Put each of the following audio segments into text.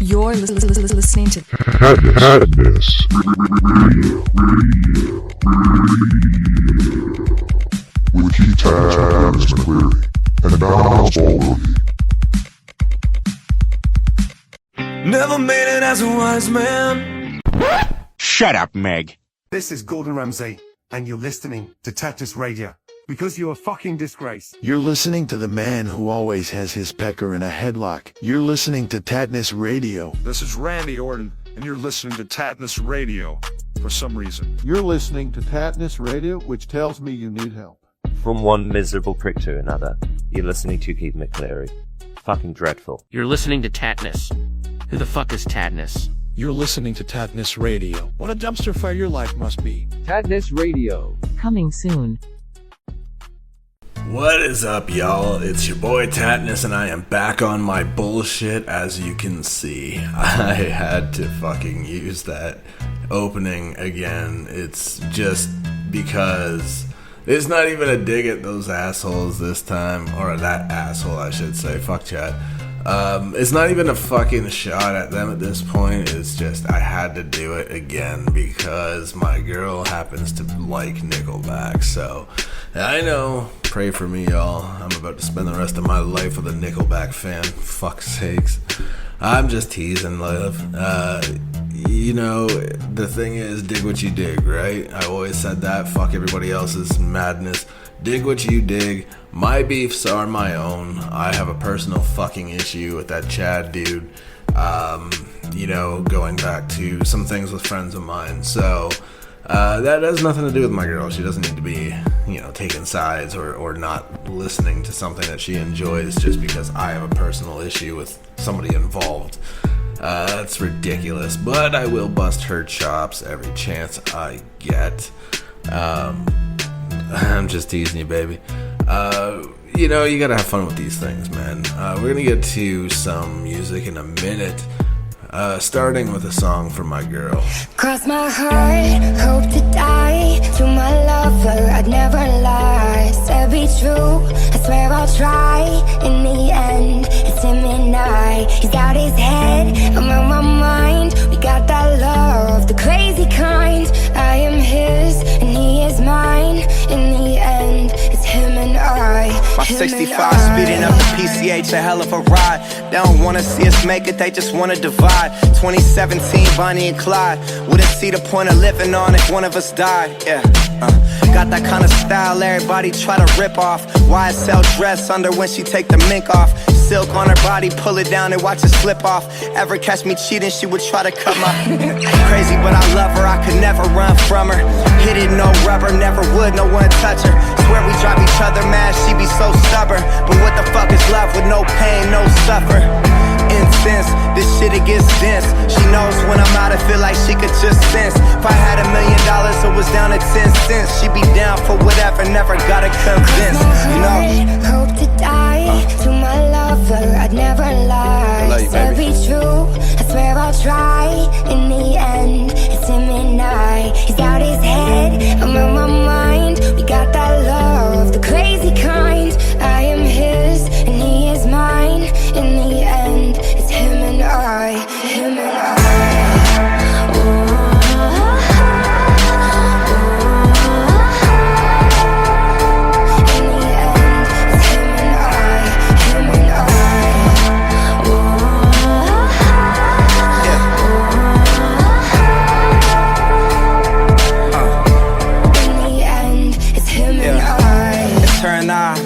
You're listening to Tattness Radio with Keith Tattness McCleary and Niles Baldwin. Never made it as a wise man. Shut up, Meg. This is Gordon Ramsay, and you're listening to Tattness Radio, because you're a fucking disgrace. You're listening to the man who always has his pecker in a headlock. You're listening to Tattness Radio. This is Randy Orton, and you're listening to Tattness Radio for some reason. You're listening to Tattness Radio, which tells me you need help. From one miserable prick to another, you're listening to Keith McCleary. Fucking dreadful. You're listening to Tattness. Who the fuck is Tattness? You're listening to Tattness Radio. What a dumpster fire your life must be. Tattness Radio. Coming soon. What is up, y'all? It's your boy Tattness, and I am back on my bullshit, as you can see. I had to fucking use that opening again. It's just because it's not even a dig at those assholes this time, or that asshole, I should say. Fuck chat. It's not even a fucking shot at them at this point. It's just I had to do it again because my girl happens to like Nickelback. So I know, pray for me, y'all. I'm about to spend the rest of my life with a Nickelback fan. Fuck's sakes. I'm just teasing, love. You know, the thing is, dig what you dig, right? I always said that. Fuck everybody else's madness. Dig what you dig. My beefs are my own. I have a personal fucking issue with that Chad dude. You know, going back to some things with friends of mine. So, that has nothing to do with my girl. She doesn't need to be, you know, taking sides or not listening to something that she enjoys just because I have a personal issue with somebody involved. That's ridiculous. But I will bust her chops every chance I get. I'm just teasing you, baby. You know, you gotta have fun with these things, man. We're gonna get to some music in a minute, starting with a song from my girl. Cross my heart, hope to die. To my lover, I'd never lie. Said be true, I swear I'll try. In the end, it's him and I. He's got his head, I'm on my mind. We got that love, the crazy kind. I am his, and he is mine. In the end, it's him and I. My 65 speeding up the PCH, a hell of a ride. They don't wanna see us make it, they just wanna divide. 2017, Bonnie and Clyde. Wouldn't see the point of living on if one of us died. Yeah, got that kind of style everybody try to rip off. YSL dress under when she take the mink off. Silk on her body, pull it down and watch it slip off. Ever catch me cheating, she would try to cut my crazy, but I love her, I could never run from her. Hit it, no rubber, never would, no one touch her. Swear we drive each other mad, she be so stubborn. But what the fuck is love with no pain, no suffer? Incense, this shit it gets dense. She knows when I'm out, I feel like she could just sense. If I had $1 million, it was down to 10 cents. She be down for whatever, never gotta convince, you know. Hope to die, to my lover, I'd never lie. I love you, Said baby. be true, I swear I'll try. In the end, it's him and I. He's got his head, I'm on my mind. We got that love, the crazy kind. I am his, and he is mine. In the end, it's him and I. Him and I.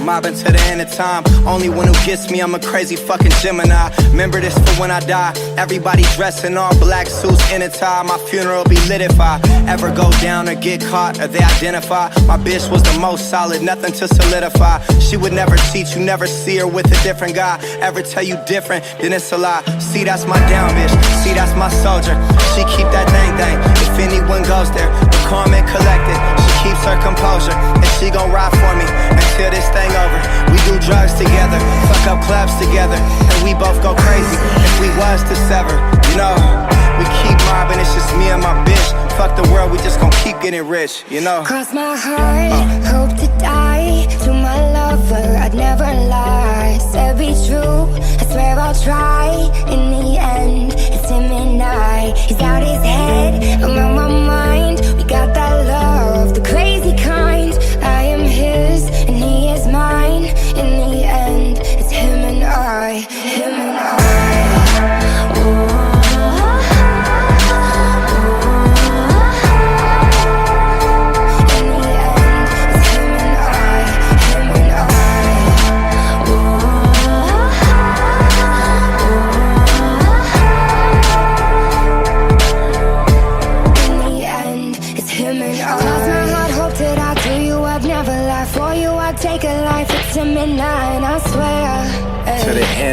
Mobbing to the end of time. Only one who gets me, I'm a crazy fucking Gemini. Remember this for when I die. Everybody dressed in all black suits in a tie. My funeral be lit if I ever go down or get caught or they identify. My bitch was the most solid, nothing to solidify. She would never cheat, you never see her with a different guy. Ever tell you different, then it's a lie. See, that's my down bitch, see, that's my soldier. She keep that thing. If anyone goes there, we're calm and collected. She keeps her composure, and she gon' ride for me until this thing over. We do drugs together, fuck up clubs together, and we both go crazy if we was to sever, you know. We keep mobbing, it's just me and my bitch. Fuck the world, we just gon' keep getting rich, you know. Cross my heart, hope to die. To my lover, I'd never lie. Said be true, I swear I'll try. In the end, it's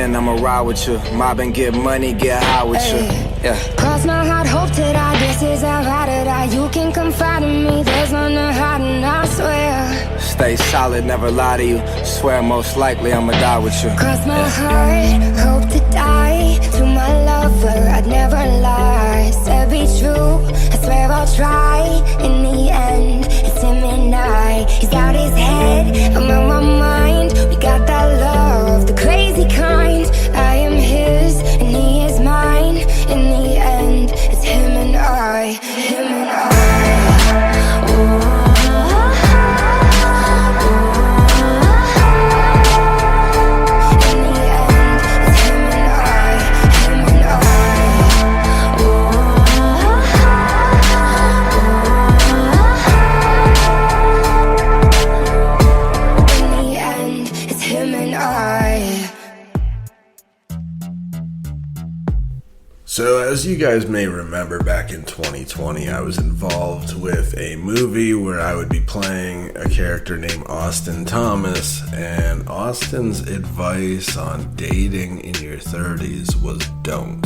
then I'ma ride with you. Mob and get money, get high with you. Yeah. Cross my heart, hope to die. This is how I to die. You can confide in me. There's none to hide, and I swear. Stay solid, never lie to you. Swear most likely I'ma die with you. Cross my heart, hope to die. To my lover, I'd never lie. Said be true, I swear I'll try. In the end, it's him and I. He's got his head, I'm on my mind. We got that love, the crazy kind. I am his, and he is mine. In the end, it's him and I. Him and I. Oh. So as you guys may remember, back in 2020, I was involved with a movie where I would be playing a character named Austin Thomas, and Austin's advice on dating in your 30s was don't.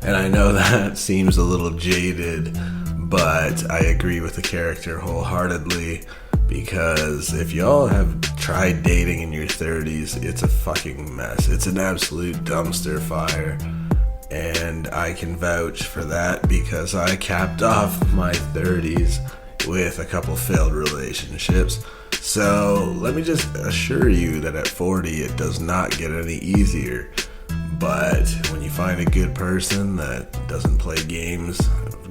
And I know that seems a little jaded, but I agree with the character wholeheartedly, because if y'all have tried dating in your 30s, it's a fucking mess. It's an absolute dumpster fire. And I can vouch for that because I capped off my 30s with a couple failed relationships. So let me just assure you that at 40 it does not get any easier. But when you find a good person that doesn't play games,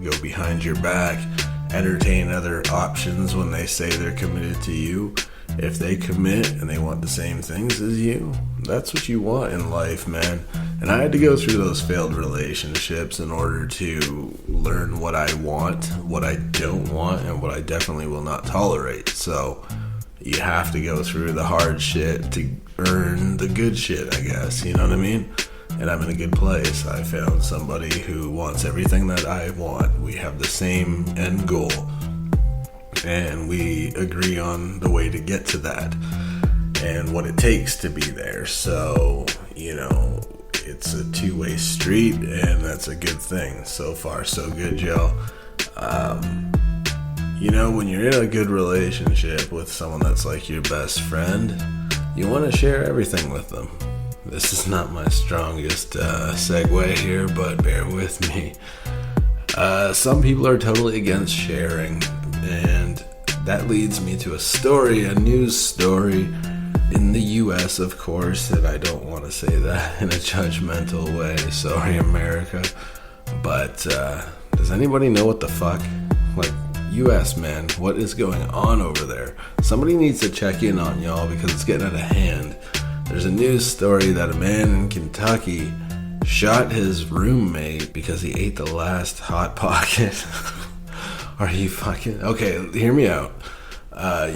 go behind your back, entertain other options when they say they're committed to you, if they commit and they want the same things as you, that's what you want in life, man. And I had to go through those failed relationships in order to learn what I want, what I don't want, and what I definitely will not tolerate. So you have to go through the hard shit to earn the good shit, I guess. You know what I mean? And I'm in a good place. I found somebody who wants everything that I want. We have the same end goal, and we agree on the way to get to that and what it takes to be there. So, you know, it's a two-way street, and that's a good thing. So far, so good, y'all. You know, when you're in a good relationship with someone that's like your best friend, you want to share everything with them. This is not my strongest segue here, but bear with me. Some people are totally against sharing, and that leads me to a news story in the US, of course, and I don't want to say that in a judgmental way. Sorry, America. But does anybody know what the fuck? Like, US, man, what is going on over there? Somebody needs to check in on y'all because it's getting out of hand. There's a news story that a man in Kentucky shot his roommate because he ate the last Hot Pocket. Are you fucking... Okay, hear me out.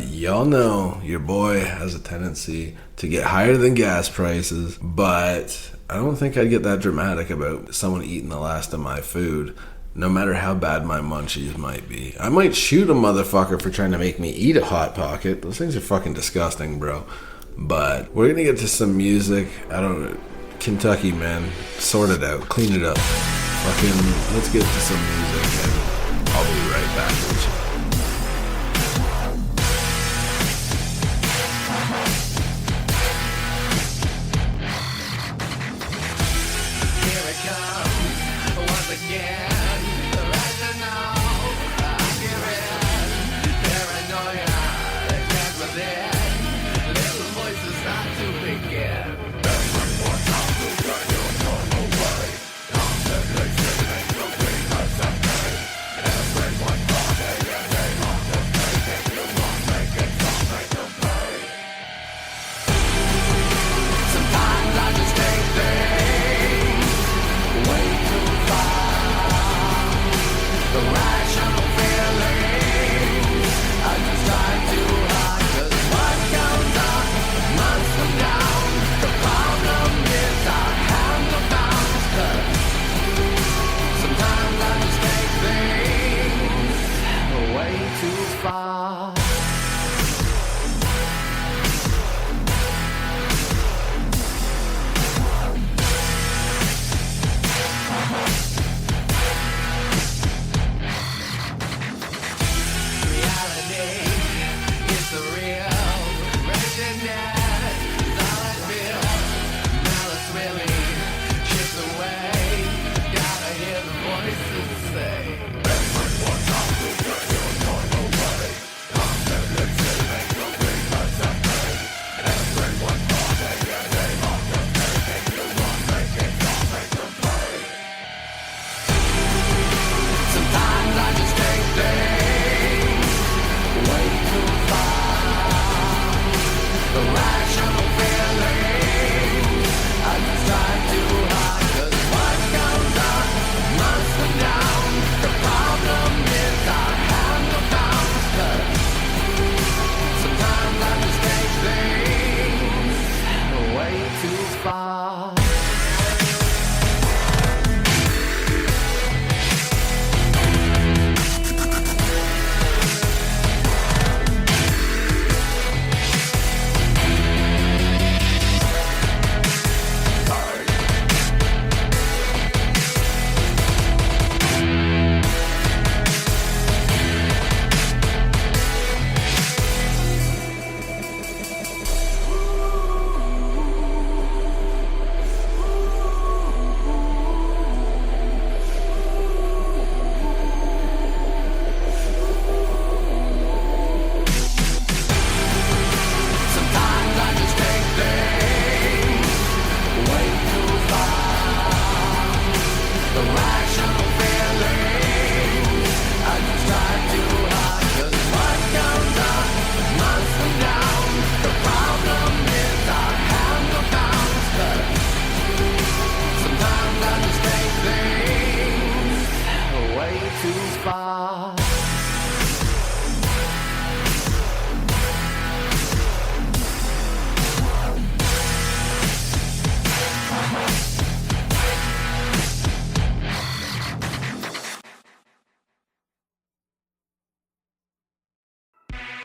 Y'all know your boy has a tendency to get higher than gas prices, but I don't think I'd get that dramatic about someone eating the last of my food, no matter how bad my munchies might be. I might shoot a motherfucker for trying to make me eat a Hot Pocket. Those things are fucking disgusting, bro. But we're gonna get to some music. I don't know. Kentucky, man. Sort it out. Clean it up. Fucking, let's get to some music, and I'll be right back with you.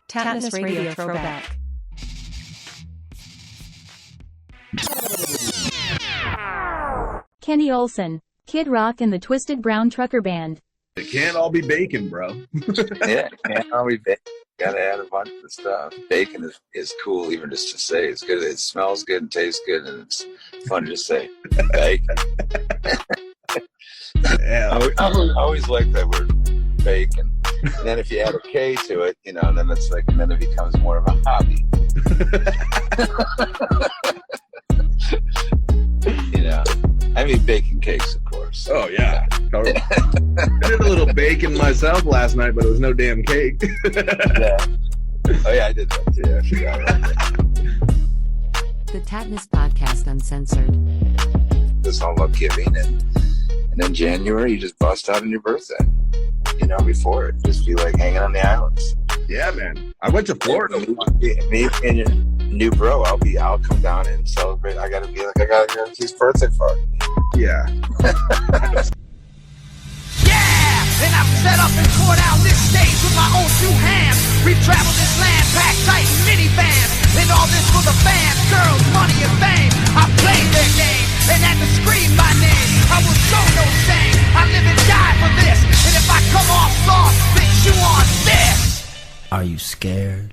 Tattness Radio Throwback. Kenny Olson, Kid Rock and the Twisted Brown Trucker Band. It can't all be bacon, bro. Yeah, it can't all be bacon. Gotta add a bunch of stuff. Bacon is cool, even just to say. It's good. It smells good and tastes good, and it's fun to say. Bacon. Yeah. I always like that word, bacon. And then if you add a K to it, you know, then it's like, and then it becomes more of a hobby. You know, I mean, bacon cakes, of course. Oh, yeah. I did a little bacon myself last night, but it was no damn cake. Yeah. Oh, yeah, I did that too. I forgot about that. The Tattness Podcast Uncensored. This all about giving, and then January, you just bust out on your birthday. You know, before it, just be like hanging on the islands. Yeah, man. I went to Florida. Me and your new bro, I'll come down and celebrate. I gotta go to his birthday party. Yeah. Yeah, and I've set up and tore down this stage with my own two hands. We've traveled this land, packed tight in minivans, and all this for the fans, girls, money, and fame. I played their game and had to scream my name. I will show no shame. I live and die for this, and if I come off soft, then you on this. Are you scared?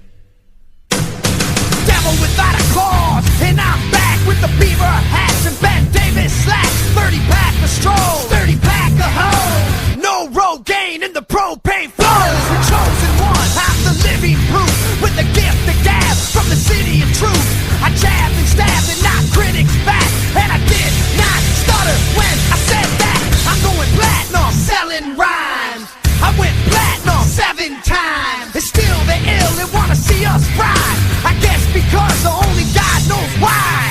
Devil without a cause, and I'm back with the beaver hats and Ben Davis slacks. 30-pack of stroll, 30-pack of hoe. No Rogaine in the propane flows. The chosen one, I'm the living proof, with the gift of gab from the city of truth. I jabbed and stabbed and knocked critics back, and I did not stutter when I said that. I'm going platinum, selling rhymes. I went platinum 7 times. And still they're ill and wanna see us ride. I guess because the only God knows why.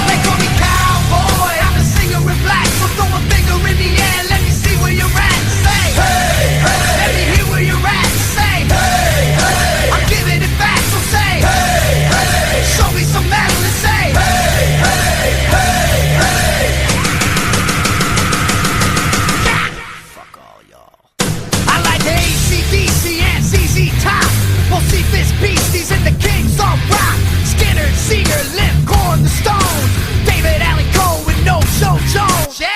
They call me cowboy, I'm the singer in black. So throw a finger in the air, let me see where you're at. Say, hey, hey. Let me hear where you're at. Say, hey, hey. I'm giving it back, so say, hey, hey. Show me some metal and say, hey, hey, hey, hey. Fuck all y'all. I like the AC/DC and ZZ Top. We'll see this beasties and the kings on rock. Skinner, Seeger, Limp, Korn, the Stones. David Allen Coe with No Show Jones. Yeah!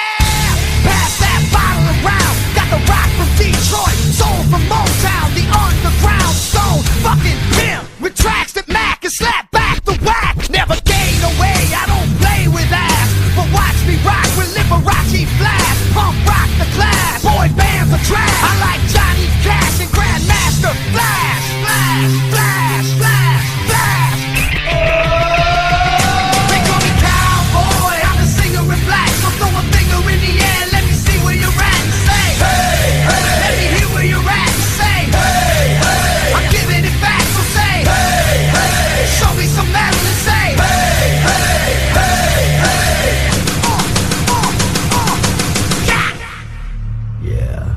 Pass that bottle around. Got the rock from Detroit, soul from Motown, the underground stone. Fucking pimp with tracks that Mac and slap back the whack. Never gain away, I don't play with ass. But watch me rock with Liberace Flash. Pump rock the class, boy bands are trash. I like Johnny Cash and Grandmaster Flash. Flash, flash, flash, flash. They call me cowboy, I'm the singer in black. So throw a finger in the air, let me see where you're at. Say, hey, hey. Let me hear where you're at. Say, hey, hey. I'm giving it back, so say, hey, hey. Show me some metal and say, hey, hey, hey, hey. Yeah,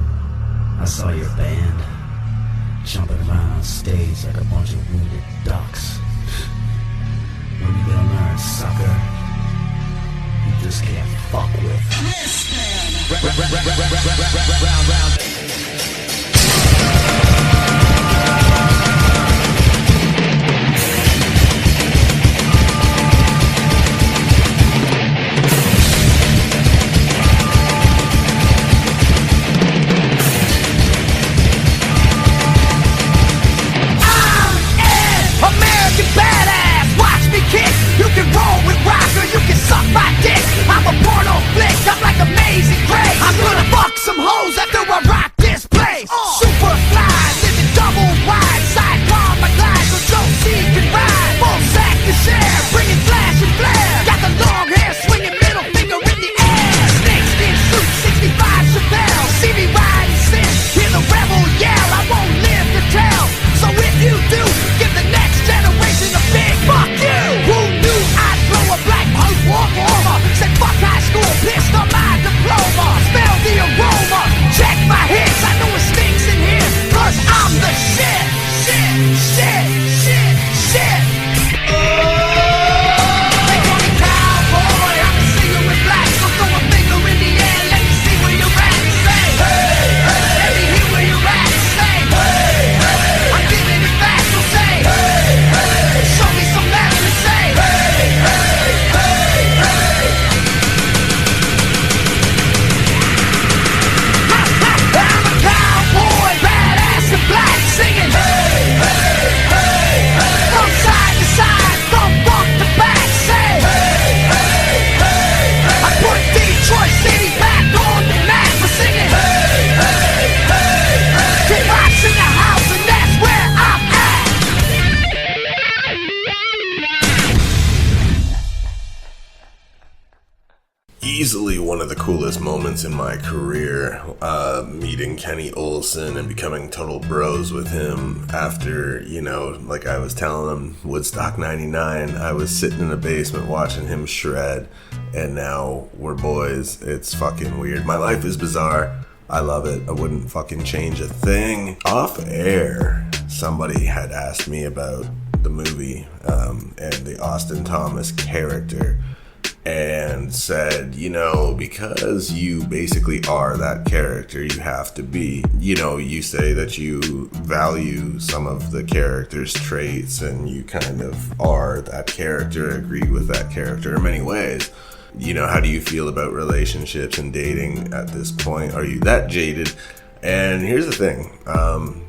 I saw your band jumping around on stage like a bunch of wounded ducks. When you gonna learn, sucker? You just can't fuck with. American badass, watch me kick. You can roll with rock or you can suck my dick. I'm a porno flick, I'm like Amazing Grace. I'm gonna fuck some hoes after I rock this place. Super fly, living double wide, sidecar my glide so Joe C can ride. Full sack to share, bringing flash and flare. Got the long hair, swinging middle finger in the air. Snakeskin suit, 65 Chappelle. See me ride and sin, hear the rebel yell. I won't live to tell, so if you do, give the next generation a big fuck you. Who easily one of the coolest moments in my career, meeting Kenny Olson and becoming total bros with him after, you know, like I was telling him, Woodstock 99, I was sitting in a basement watching him shred, and now we're boys. It's fucking weird. My life is bizarre. I love it. I wouldn't fucking change a thing. Off air, somebody had asked me about the movie and the Austin Thomas character, and said, you know, because you basically are that character, you have to be, you know, you say that you value some of the character's traits and you kind of are that character, agree with that character in many ways. You know, how do you feel about relationships and dating at this point? Are you that jaded? And here's the thing,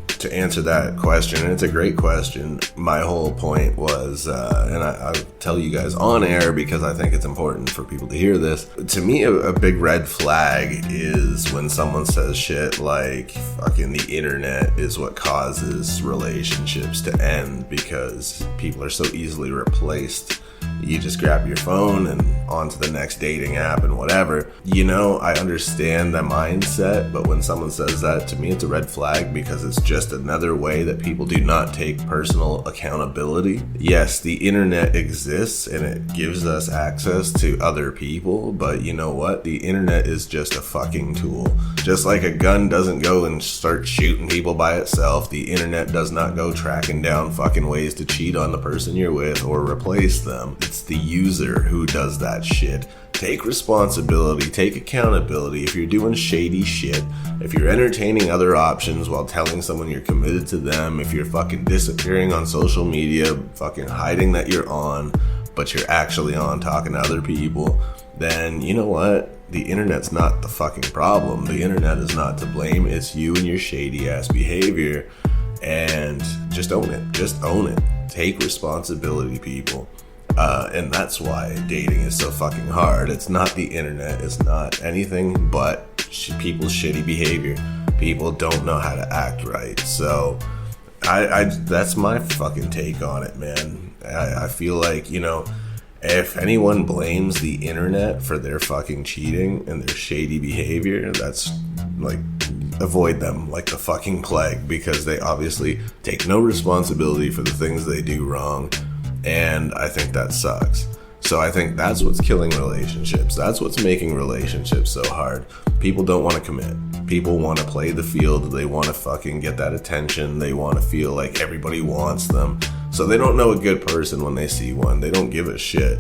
to answer that question, and it's a great question, my whole point was, and I'll tell you guys on air because I think it's important for people to hear this. To me, a big red flag is when someone says shit like, fucking the internet is what causes relationships to end because people are so easily replaced. You just grab your phone and on to the next dating app and whatever. You know, I understand that mindset, but when someone says that, to me it's a red flag because it's just another way that people do not take personal accountability. Yes, the internet exists and it gives us access to other people, but you know what? The internet is just a fucking tool. Just like a gun doesn't go and start shooting people by itself, the internet does not go tracking down fucking ways to cheat on the person you're with or replace them. It's the user who does that shit. Take responsibility, take accountability. If you're doing shady shit, if you're entertaining other options while telling someone you're committed to them, if you're fucking disappearing on social media, fucking hiding that you're on, but you're actually on talking to other people, then you know what? The internet's not the fucking problem. The internet is not to blame. It's you and your shady ass behavior. And just own it. Just own it. Take responsibility, people. And that's why dating is so fucking hard. It's not the internet. It's not anything but people's shitty behavior. People don't know how to act right. So I that's my fucking take on it, man. I feel like, you know, if anyone blames the internet for their fucking cheating and their shady behavior, that's like, avoid them like the fucking plague, because they obviously take no responsibility for the things they do wrong. And I think that sucks. So I think that's what's killing relationships. That's what's making relationships so hard. People don't want to commit. People want to play the field. They want to fucking get that attention. They want to feel like everybody wants them. So they don't know a good person when they see one. They don't give a shit.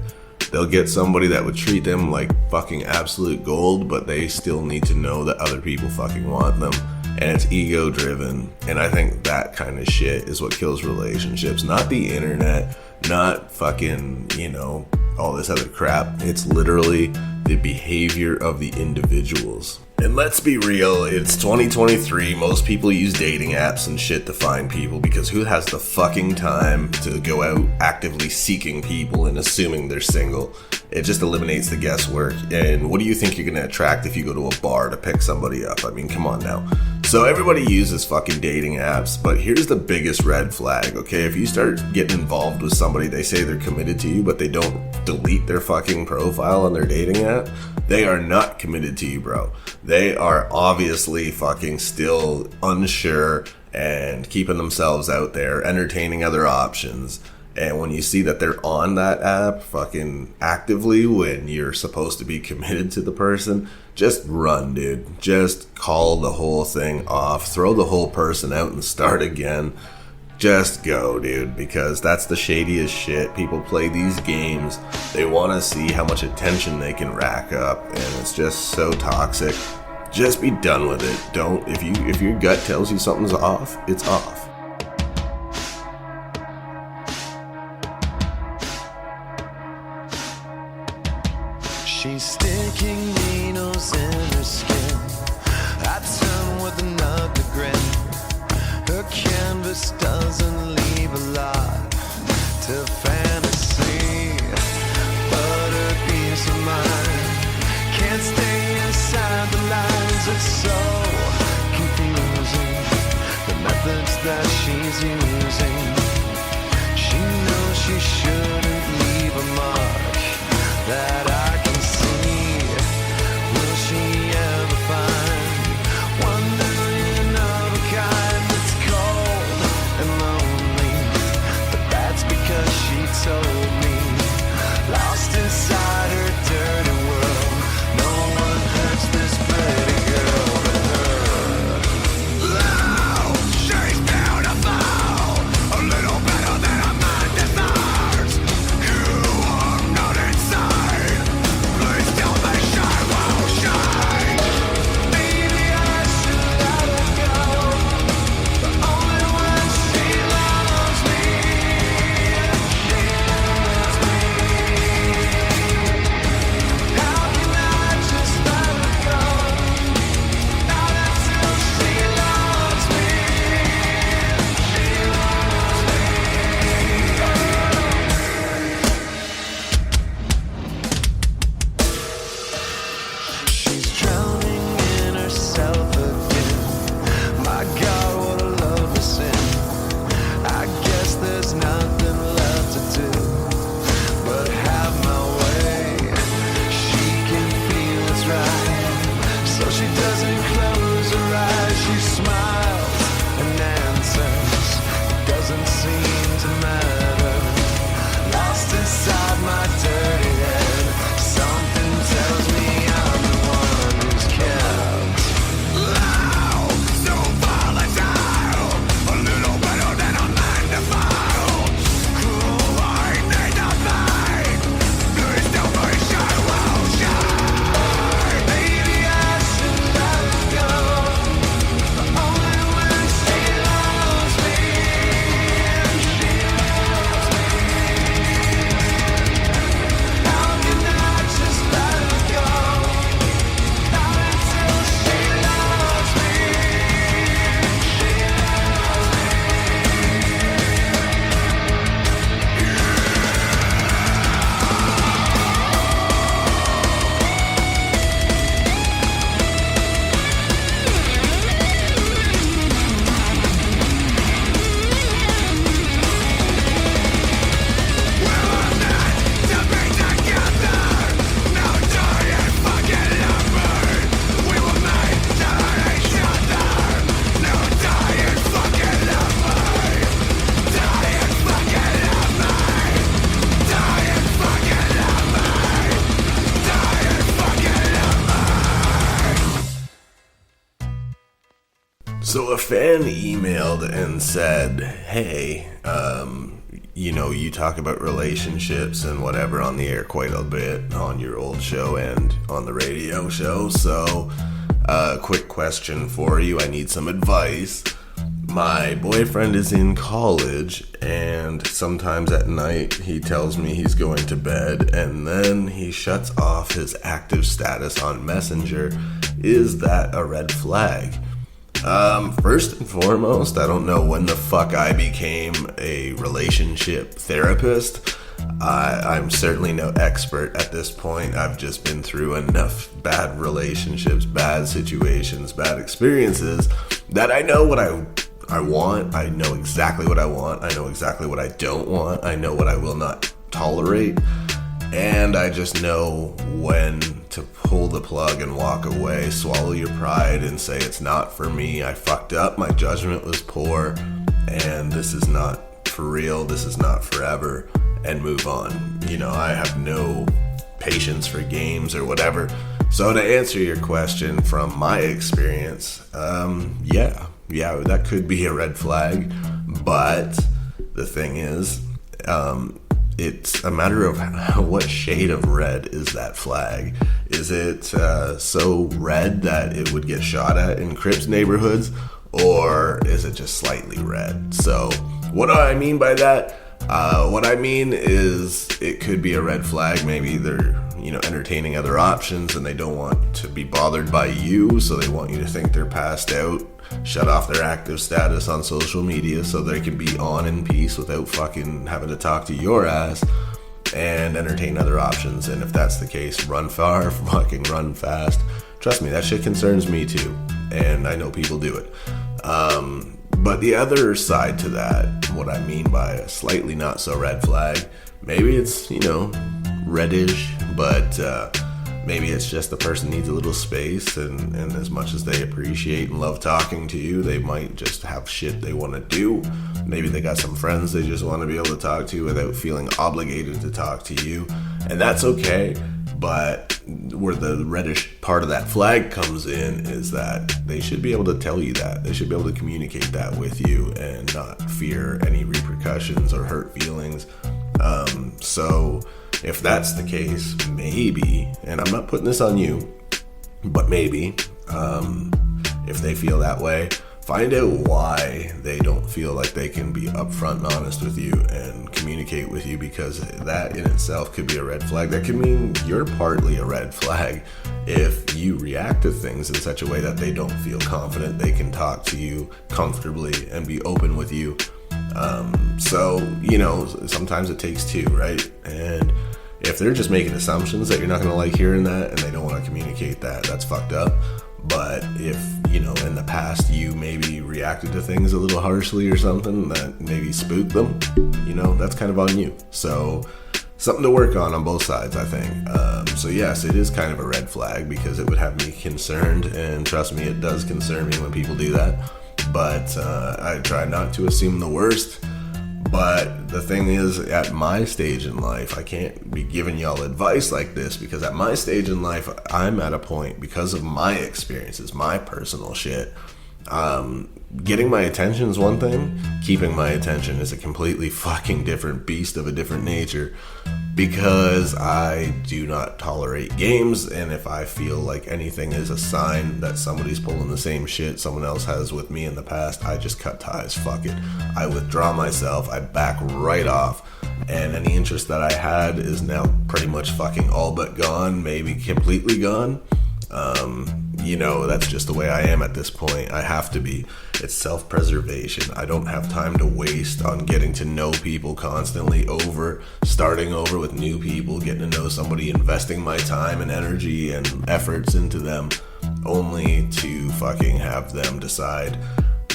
They'll get somebody that would treat them like fucking absolute gold, but they still need to know that other people fucking want them. And it's ego driven. And I think that kind of shit is what kills relationships. Not the internet, not fucking, you know, all this other crap. It's literally the behavior of the individuals. And let's be real, it's 2023. Most people use dating apps and shit to find people, because who has the fucking time to go out actively seeking people and assuming they're single? It just eliminates the guesswork. And what do you think you're going to attract if you go to a bar to pick somebody up? I mean, come on now. So everybody uses fucking dating apps, but here's the biggest red flag, okay? If you start getting involved with somebody, they say they're committed to you, but they don't delete their fucking profile on their dating app, they are not committed to you, bro. They are obviously fucking still unsure and keeping themselves out there, entertaining other options. And when you see that they're on that app fucking actively when you're supposed to be committed to the person, just run, dude. Just call the whole thing off. Throw the whole person out and start again. Just go, dude, because that's the shadiest shit. People play these games. They want to see how much attention they can rack up, and it's just so toxic. Just be done with it. Don't, if your gut tells you something's off, it's off. She's sticking needles in her skin. I turn with another grin. Her canvas doesn't leave a lot to fantasy, but her peace of mind can't stay inside the lines. It's so confusing, the methods that she's using. She knows she shouldn't leave a mark that I can see. So a fan emailed and said, hey, you talk about relationships and whatever on the air quite a bit on your old show and on the radio show. So, quick question for you. I need some advice. My boyfriend is in college, and sometimes at night he tells me he's going to bed, and then he shuts off his active status on Messenger. Is that a red flag? First and foremost, I don't know when the fuck I became a relationship therapist. I'm certainly no expert at this point. I've just been through enough bad relationships, bad situations, bad experiences that I know what I want. I know exactly what I want. I know exactly what I don't want. I know what I will not tolerate. And I just know when to pull the plug and walk away, swallow your pride and say it's not for me. I fucked up. My judgment was poor. And this is not for real. This is not forever. And move on. I have no patience for games or whatever. So to answer your question from my experience, yeah, that could be a red flag. But the thing is, it's a matter of what shade of red is that flag. Is it so red that it would get shot at in Crips neighborhoods, or is it just slightly red? So what do I mean by that? What I mean is it could be a red flag. Maybe they're entertaining other options and they don't want to be bothered by you, so they want you to think they're passed out, shut off their active status on social media so they can be on in peace without fucking having to talk to your ass and entertain other options. And if that's the case, run far, fucking run fast. Trust me, that shit concerns me too, and I know people do it. But the other side to that, what I mean by a slightly not so red flag, maybe it's, reddish, but maybe it's just the person needs a little space, and as much as they appreciate and love talking to you, they might just have shit they want to do. Maybe they got some friends they just want to be able to talk to without feeling obligated to talk to you, and that's okay. But where the reddish part of that flag comes in is that they should be able to tell you that. They should be able to communicate that with you and not fear any repercussions or hurt feelings. So if that's the case, maybe, and I'm not putting this on you, but maybe, if they feel that way, find out why they don't feel like they can be upfront and honest with you and communicate with you, because that in itself could be a red flag. That could mean you're partly a red flag if you react to things in such a way that they don't feel confident they can talk to you comfortably and be open with you. So, sometimes it takes two, right? And if they're just making assumptions that you're not going to like hearing that and they don't want to communicate that, that's fucked up. But if, in the past you maybe reacted to things a little harshly or something that maybe spooked them, that's kind of on you. So something to work on both sides, I think. So yes, it is kind of a red flag because it would have me concerned, and trust me, it does concern me when people do that. But I try not to assume the worst. But the thing is, at my stage in life, I can't be giving y'all advice like this, because at my stage in life, I'm at a point, because of my experiences, my personal shit, getting my attention is one thing, keeping my attention is a completely fucking different beast of a different nature, because I do not tolerate games, and if I feel like anything is a sign that somebody's pulling the same shit someone else has with me in the past, I just cut ties. Fuck it. I withdraw myself. I back right off. And any interest that I had is now pretty much fucking all but gone, maybe completely gone. That's just the way I am at this point. I have to be. It's self-preservation. I don't have time to waste on getting to know people constantly starting over with new people, getting to know somebody, investing my time and energy and efforts into them, only to fucking have them decide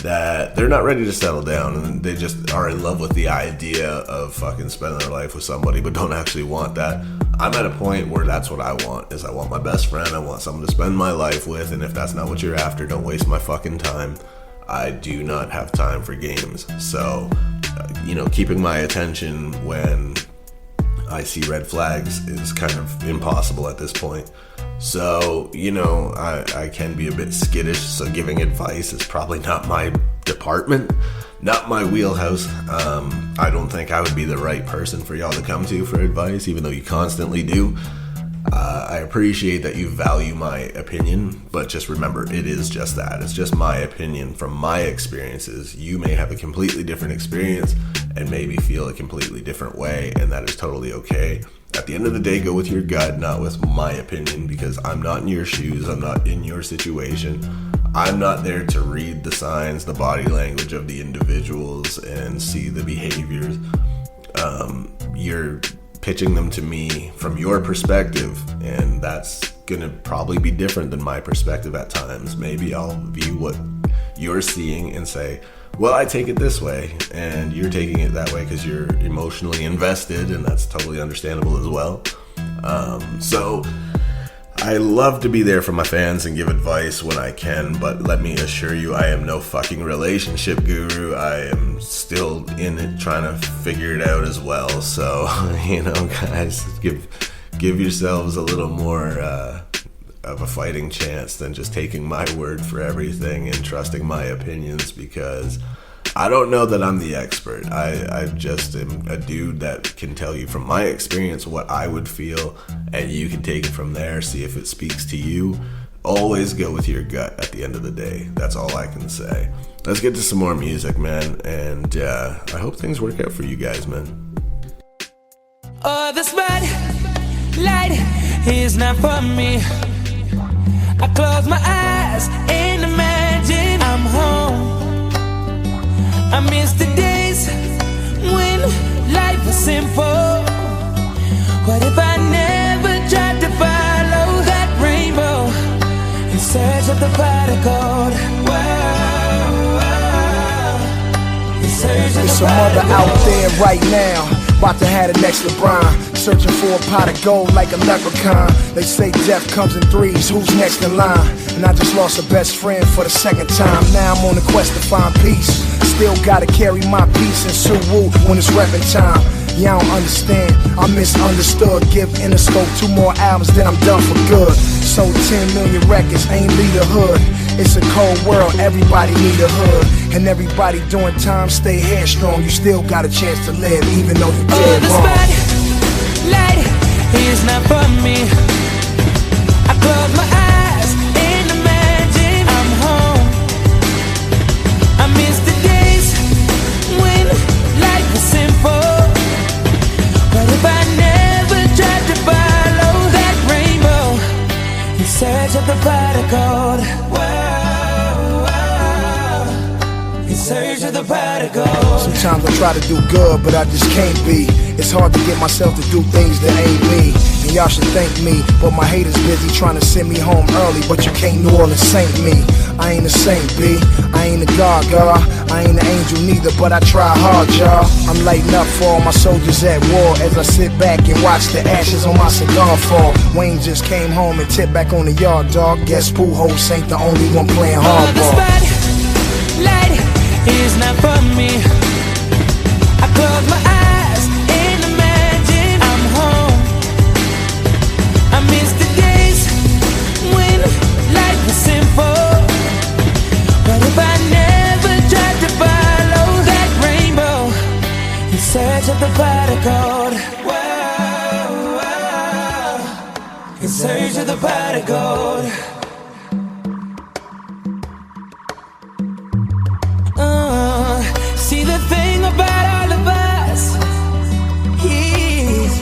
that they're not ready to settle down and they just are in love with the idea of fucking spending their life with somebody but don't actually want that. I'm at a point where that's what I want, is I want my best friend, I want someone to spend my life with, and if that's not what you're after, don't waste my fucking time. I do not have time for games. So, keeping my attention when I see red flags is kind of impossible at this point. So, you know, I can be a bit skittish, so giving advice is probably not my department, not my wheelhouse. I don't think I would be the right person for y'all to come to for advice, even though you constantly do. I appreciate that you value my opinion, but just remember, it is just that. It's just my opinion from my experiences. You may have a completely different experience and maybe feel a completely different way, and that is totally okay. At the end of the day, go with your gut, not with my opinion, because I'm not in your shoes. I'm not in your situation. I'm not there to read the signs, the body language of the individuals and see the behaviors. You're pitching them to me from your perspective, and that's gonna probably be different than my perspective at times. Maybe I'll view what you're seeing and say, well, I take it this way, and you're taking it that way because you're emotionally invested, and that's totally understandable as well. So I love to be there for my fans and give advice when I can, but let me assure you, I am no fucking relationship guru. I am still in it trying to figure it out as well. So, you know, guys, give yourselves a little more of a fighting chance than just taking my word for everything and trusting my opinions, because I don't know that I'm the expert. I just am a dude that can tell you from my experience what I would feel, and you can take it from there, see if it speaks to you. Always go with your gut at the end of the day. That's all I can say. Let's get to some more music, man, and I hope things work out for you guys, man. Oh, the spotlight is not for me. I close my eyes and imagine I'm home. I miss the days when life was simple. What if I never tried to follow that rainbow in search of the pot of gold? Whoa, in search of There's the some pot mother of out gold. there right now, about to have the next LeBron, searching for a pot of gold like a leprechaun. They say death comes in threes, who's next in line? And I just lost a best friend for the second time. Now I'm on a quest to find peace. Still gotta carry my peace and Suwu when it's reppin' time. Yeah, I don't understand, I'm misunderstood. Give Interscope 2 more albums, then I'm done for good. Sold 10 million records, ain't lead a hood. It's a cold world, everybody need a hood. And everybody doing time, stay headstrong. You still got a chance to live, even though you dead the wrong. spotlight is not for me. I close my eyes and imagine I'm home. I miss the days when life was simple. What if I never tried to follow that rainbow in search of the pot of gold? In search of the pot of gold. Sometimes I try to do good, but I just can't be. It's hard to get myself to do things that ain't me. And y'all should thank me, but my haters busy trying to send me home early. But you can't New Orleans saint me. I ain't a saint, B. I ain't a god, God. I ain't an angel neither, but I try hard, y'all. I'm lighting up for all my soldiers at war as I sit back and watch the ashes on my cigar fall. Wayne just came home and tipped back on the yard, dog. Guess Pujols ain't the only one playing hardball. Light is not for me. I close my eyes and imagine I'm home. I miss the days when life was simple. What if I never tried to follow that rainbow in search of the pot of gold? Whoa, in search of the pot of gold. See, the thing about all of us is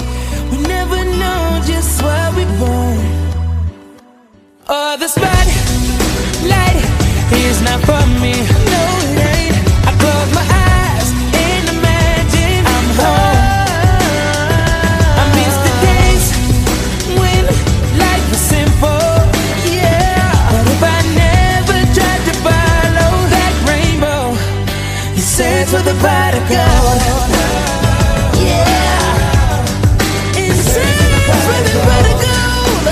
we never know just what we want. Oh, the spotlight is not for me. No, it ain't. I close my eyes and imagine I'm home. I miss the days when life was simple. Yeah. What if I never tried to follow that rainbow? Search for the pot of gold. Yeah. In search for the pot of gold.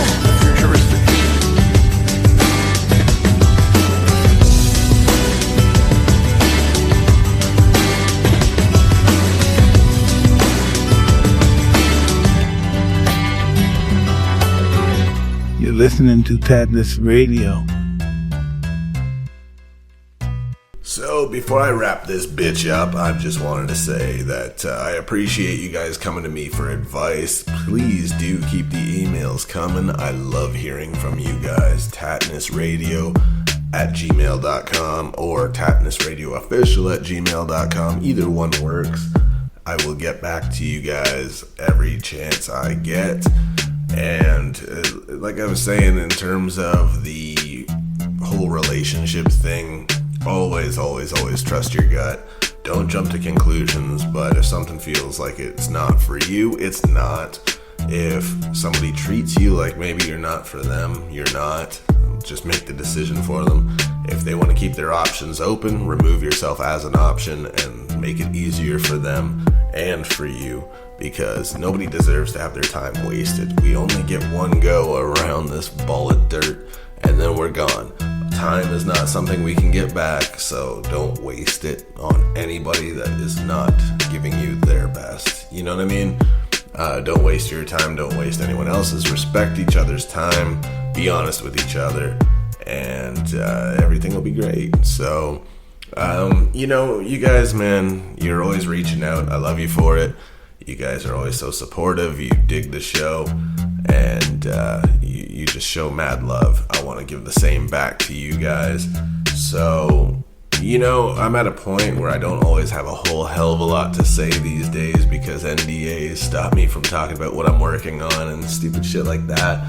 listening to Tattness Radio. So before I wrap this bitch up, I just wanted to say that I appreciate you guys coming to me for advice. Please do keep the emails coming. I love hearing from you guys. tattnessradio@gmail.com or tattnessradioofficial@gmail.com. Either one works. I will get back to you guys every chance I get. And like I was saying, in terms of the whole relationship thing, always trust your gut. Don't jump to conclusions, but if something feels like it's not for you, it's not. If somebody treats you like maybe you're not for them, you're not. Just make the decision for them. If they want to keep their options open, remove yourself as an option and make it easier for them and for you, because nobody deserves to have their time wasted. We only get one go around this ball of dirt and then we're gone. Time is not something we can get back, so don't waste it on anybody that is not giving you their best. You know what I mean? Don't waste your time, don't waste anyone else's. Respect each other's time, be honest with each other, and everything will be great. So, you guys, man, you're always reaching out. I love you for it. You guys are always so supportive. You dig the show, and you just show mad love. I want to give the same back to you guys. So, I'm at a point where I don't always have a whole hell of a lot to say these days because NDAs stop me from talking about what I'm working on and stupid shit like that.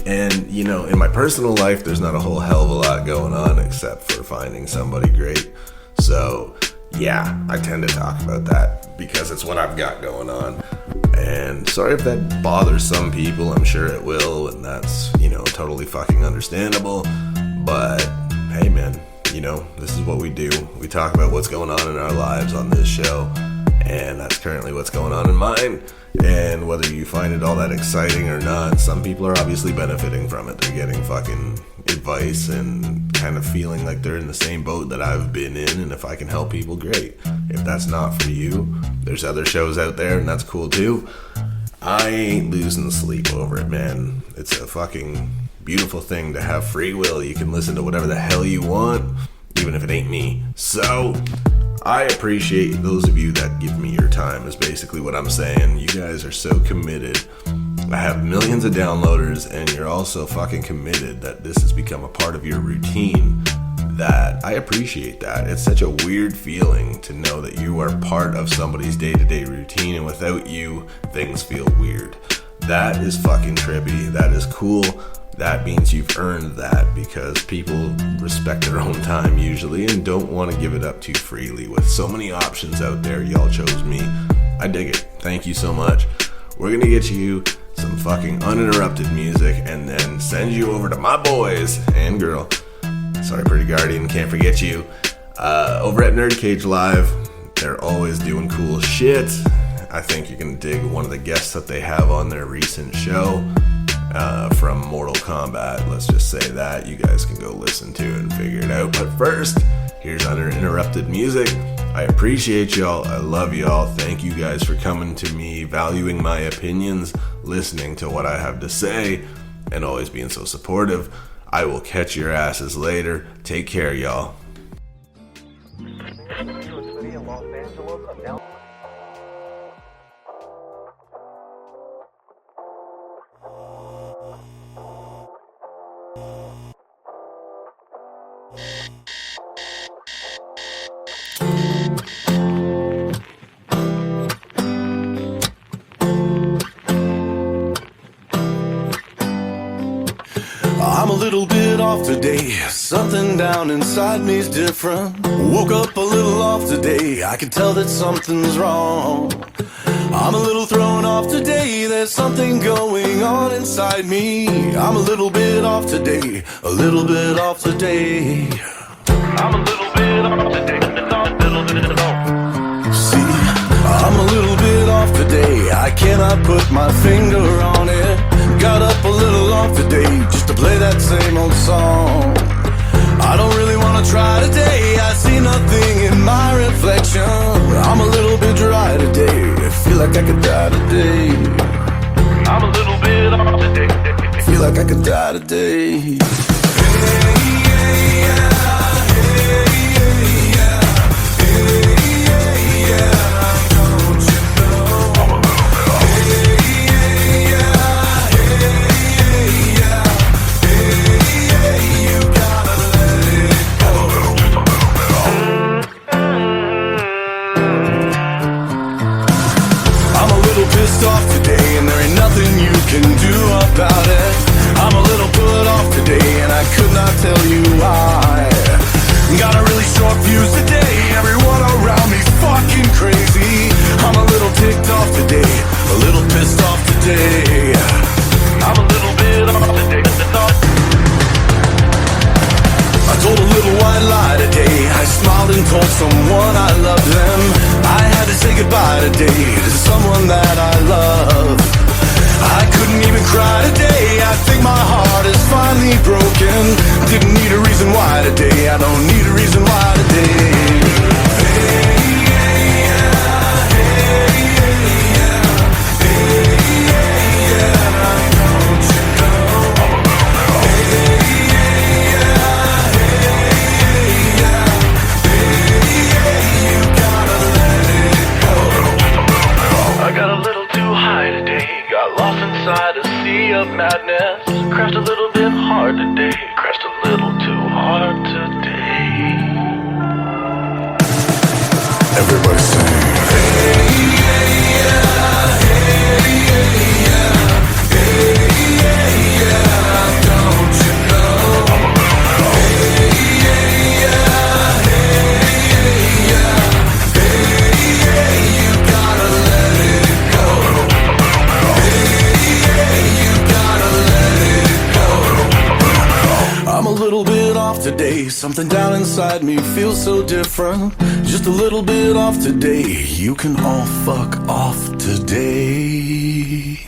And, in my personal life, there's not a whole hell of a lot going on except for finding somebody great. So, yeah, I tend to talk about that because it's what I've got going on. And sorry if that bothers some people, I'm sure it will, and that's, totally fucking understandable. But, hey man, this is what we do. We talk about what's going on in our lives on this show, and that's currently what's going on in mine. And whether you find it all that exciting or not, some people are obviously benefiting from it. They're getting fucking advice and kind of feeling like they're in the same boat that I've been in, and if I can help people, great. If that's not for you, there's other shows out there, and that's cool too. I ain't losing sleep over it, man. It's a fucking beautiful thing to have free will. You can listen to whatever the hell you want, even if it ain't me. So, I appreciate those of you that give me your time, is basically what I'm saying. You guys are so committed. I have millions of downloaders, and you're also fucking committed that this has become a part of your routine. That I appreciate that. It's such a weird feeling to know that you are part of somebody's day-to-day routine, and without you, things feel weird. That is fucking trippy. That is cool. That means you've earned that, because people respect their own time usually and don't want to give it up too freely. With so many options out there, y'all chose me. I dig it. Thank you so much. We're gonna get you some fucking uninterrupted music and then send you over to my boys and girl. Sorry, Pretty Guardian, can't forget you. Over at Nerd Cage Live, they're always doing cool shit. I think you're gonna dig one of the guests that they have on their recent show from Mortal Kombat. Let's just say that. You guys can go listen to it and figure it out. But first, here's uninterrupted music. I appreciate y'all. I love y'all. Thank you guys for coming to me, valuing my opinions, listening to what I have to say, and always being so supportive. I will catch your asses later. Take care, y'all. I'm a little bit off today. Something down inside me's different. Woke up a little off today. I can tell that something's wrong. I'm a little thrown off today. There's something going on inside me. I'm a little bit off today. A little bit off today. I'm a little bit off today. See, I'm a little bit off today. I cannot put my finger on it. Got up a little off today just to play that same old song. I don't really want to try today. I see nothing in my reflection. I'm a little bit dry today. I feel like I could die today. I'm a little bit off today. feel like I could die today. Pissed off today, and there ain't nothing you can do about it. I'm a little put off today, and I could not tell you why. Got a really short fuse today, everyone around me's fucking crazy. I'm a little ticked off today, a little pissed off today. I'm a little bit off today. I told a little white lie today. I smiled and told someone I loved them. I had to say goodbye today to someone that I love. I couldn't even cry today. I think my heart is finally broken. Didn't need a reason why today. I don't need a reason why today. Inside a sea of madness, crashed a little bit hard today, crashed a little too hard today. Everybody sing. Hey, yeah, yeah, hey, yeah, hey, yeah, don't you know? Hey, yeah, hey, yeah, you gotta let it go. I'm a little bit off today. Something down inside me feels so different. Just a little bit off today. You can all fuck off today.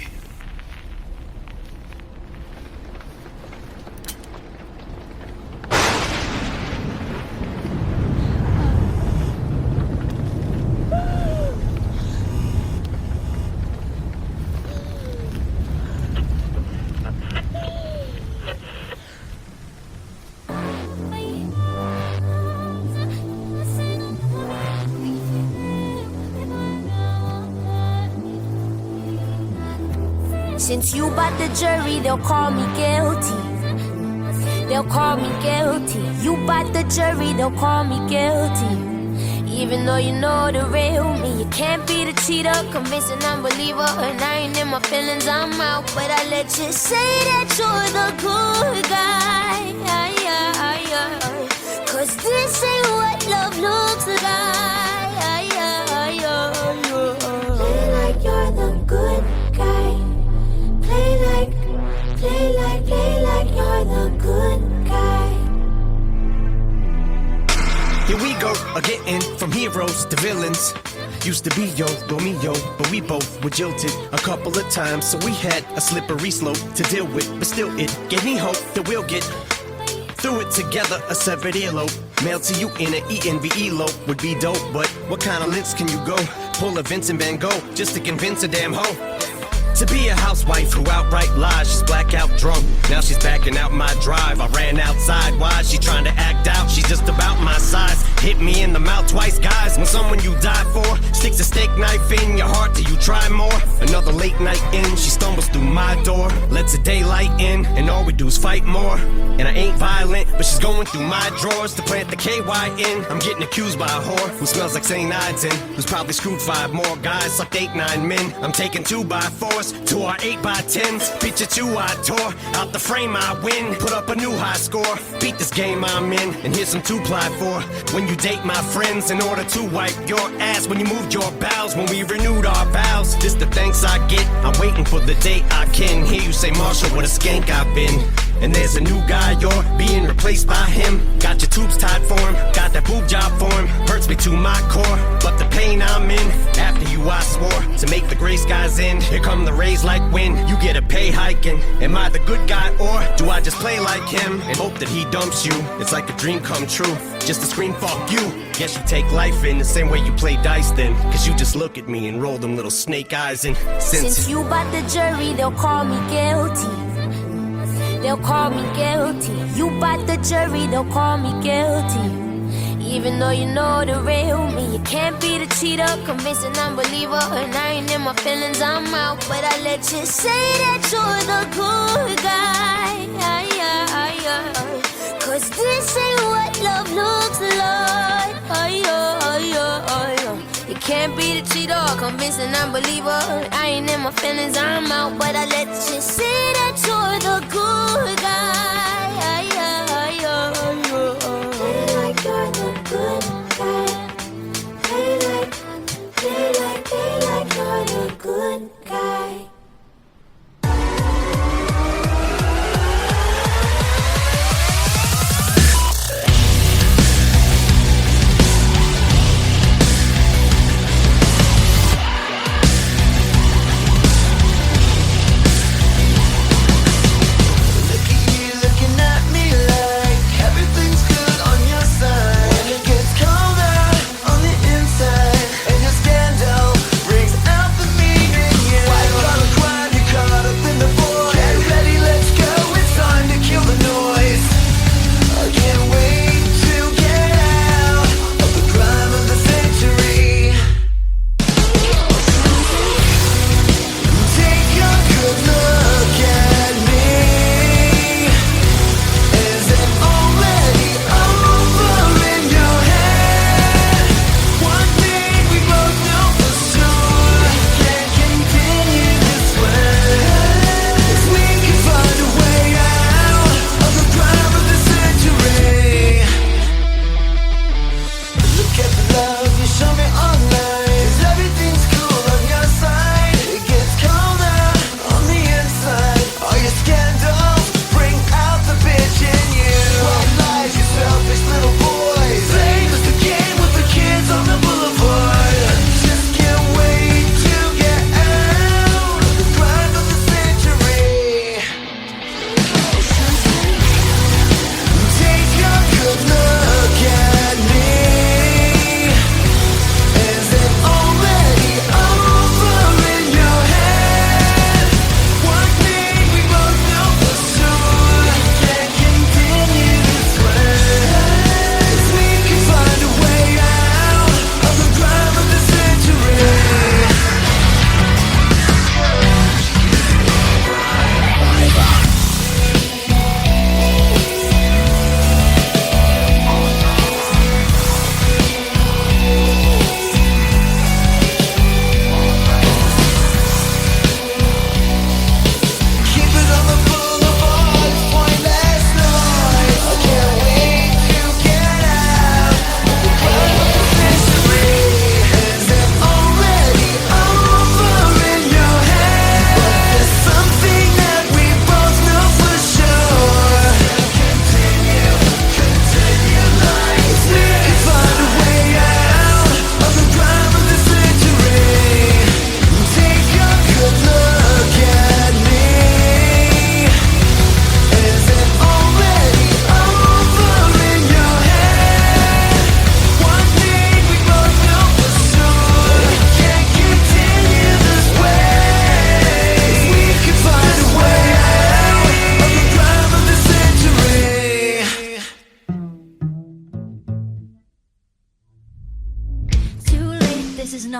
Since you bought the jury, they'll call me guilty. They'll call me guilty. You bought the jury, they'll call me guilty. Even though you know the real me, you can't be the cheater, convincing unbeliever. And I ain't in my feelings, I'm out. But I let you say that you're the good guy. Cause this ain't what love looks like. Play like you're the good guy. Play like you're the good guy. Here we go, again, from heroes to villains. Used to be yo, Romeo, but we both were jilted a couple of times, so we had a slippery slope to deal with. But still, it gave me hope that we'll get through it together. A severed earlobe mailed to you in an ENVE lope would be dope, but what kind of lengths can you go? Pull a Vincent Van Gogh just to convince a damn hoe to be a housewife who outright lies. She's blackout drunk, now she's backing out my drive. I ran outside, why? She trying to act out, she's just about my size. Hit me in the mouth twice, guys. When someone you die for sticks a steak knife in your heart, do you try more? Another late night in, she stumbles through my door, lets the daylight in, and all we do is fight more. And I ain't violent, but she's going through my drawers to plant the KY in. I'm getting accused by a whore who smells like St. Ides and who's probably screwed 5 more guys, sucked 8, 9 men. I'm taking 2x4s to our 8x10s. Picture 2 I tore out the frame, I win. Put up a new high score, beat this game I'm in, and here's some 2-ply for when you date my friends in order to wipe your ass. When you moved your bowels, when we renewed our vows. This the thanks I get, I'm waiting for the day I can hear you say, Marshall, what a skank I've been. And there's a new guy, you're being replaced by him. Got your tubes tied for him, got that boob job for him. Hurts me to my core, but the pain I'm in. After you I swore to make the gray skies end. Here come the rays like wind, you get a pay hike. And am I the good guy or do I just play like him and hope that he dumps you? It's like a dream come true, just to scream fuck you. Guess you take life in the same way you play dice then, cause you just look at me and roll them little snake eyes. And since you bought the jury, they'll call me guilty. they'll call me guilty. You bought the jury, they'll call me guilty. Even though you know the real me, you can't be the cheater, convincing unbeliever. And I ain't in my feelings, I'm out. But I let you say that you're the good guy. Cause this ain't what love looks like. You can't be the cheater, convincing unbeliever. I ain't in my feelings, I'm out. But I let you say that you're the good guy. Play like you're the good guy. Play like you're the good guy.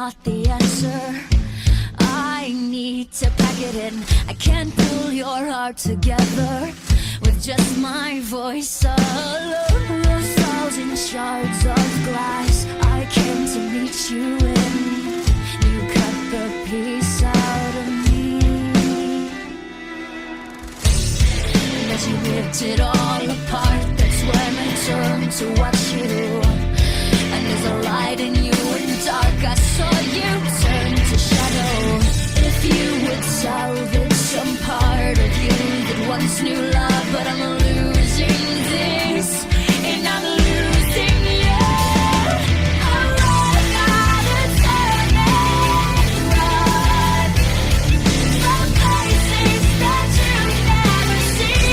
not the answer. I need to pack it in. I can't pull your heart together with just my voice alone. Those thousand shards of glass I came to meet you in. You cut the piece out of me. And as you ripped it all apart, that's when I turned to watch you. And there's a light in you in dark, I saw you turn to shadow. If you would salvage some part of you that once knew love, but I'm losing this, and I'm losing you. I'm running out of turn and run from places that you never see.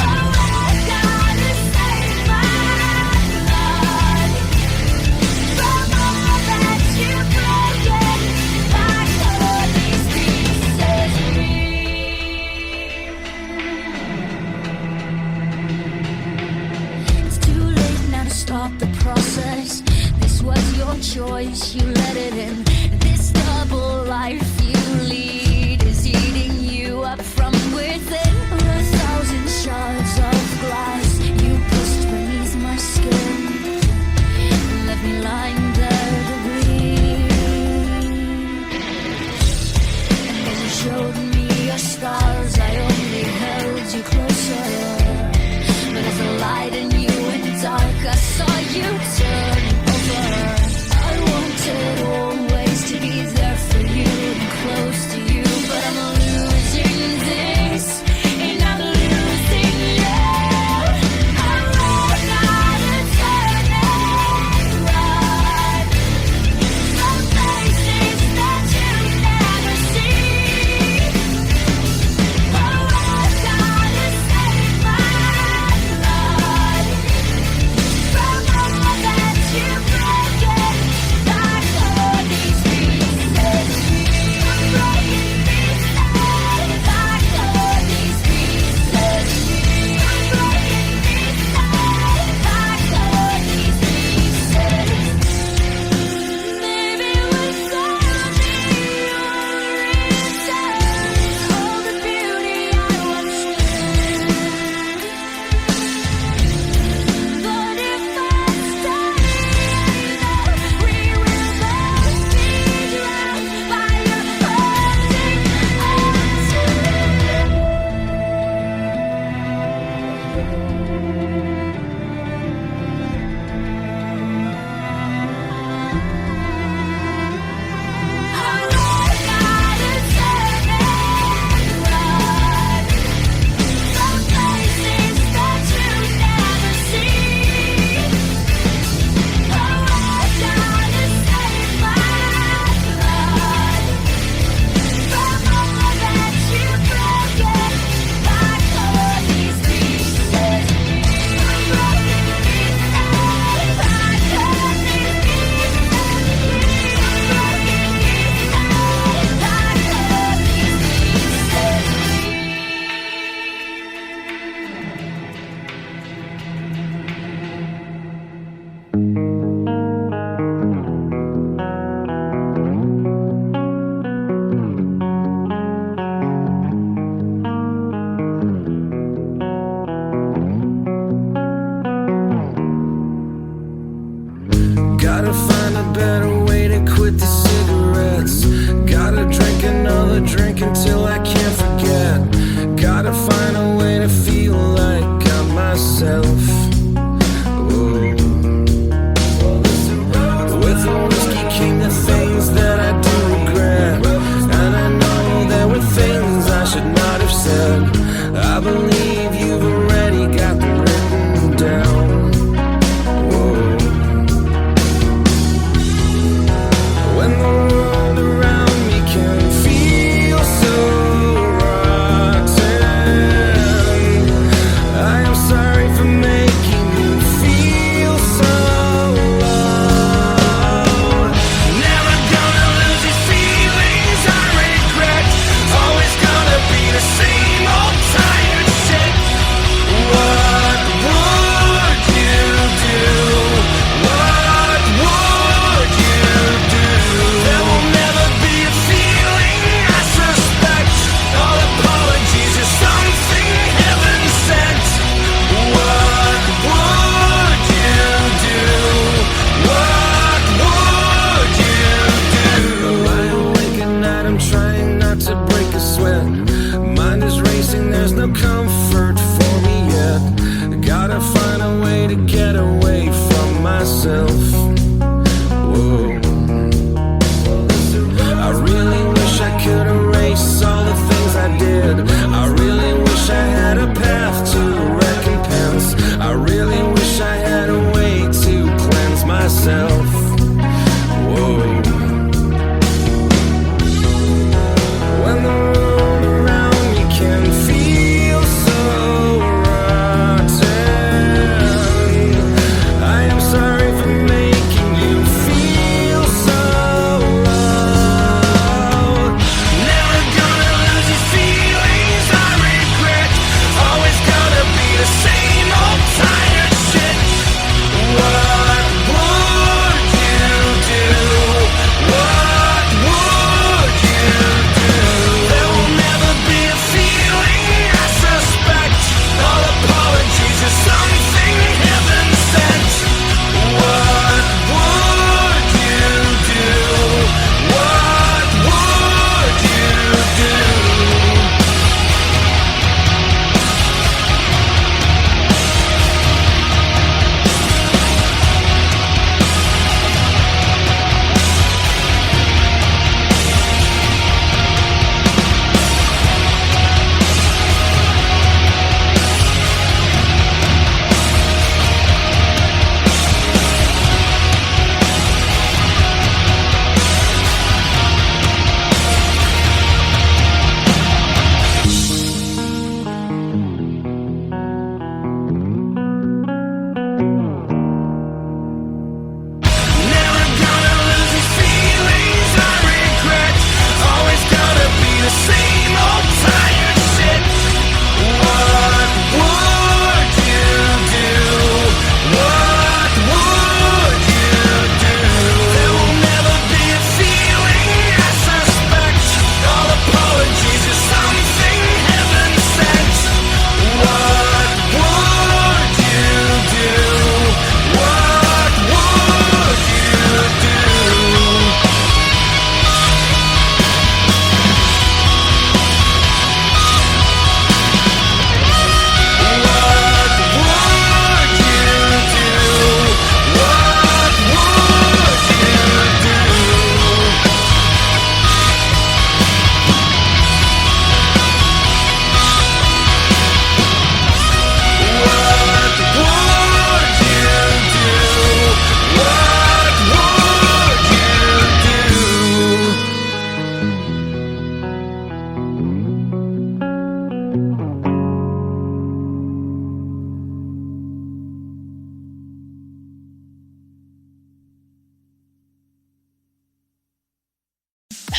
Oh, I gotta save you turn over. I wanted always to be there for you and close to you, but I'm losing this, and I'm losing you. I'm running out of turn and run. Some places that you never see. Oh, I've gotta save my blood from all that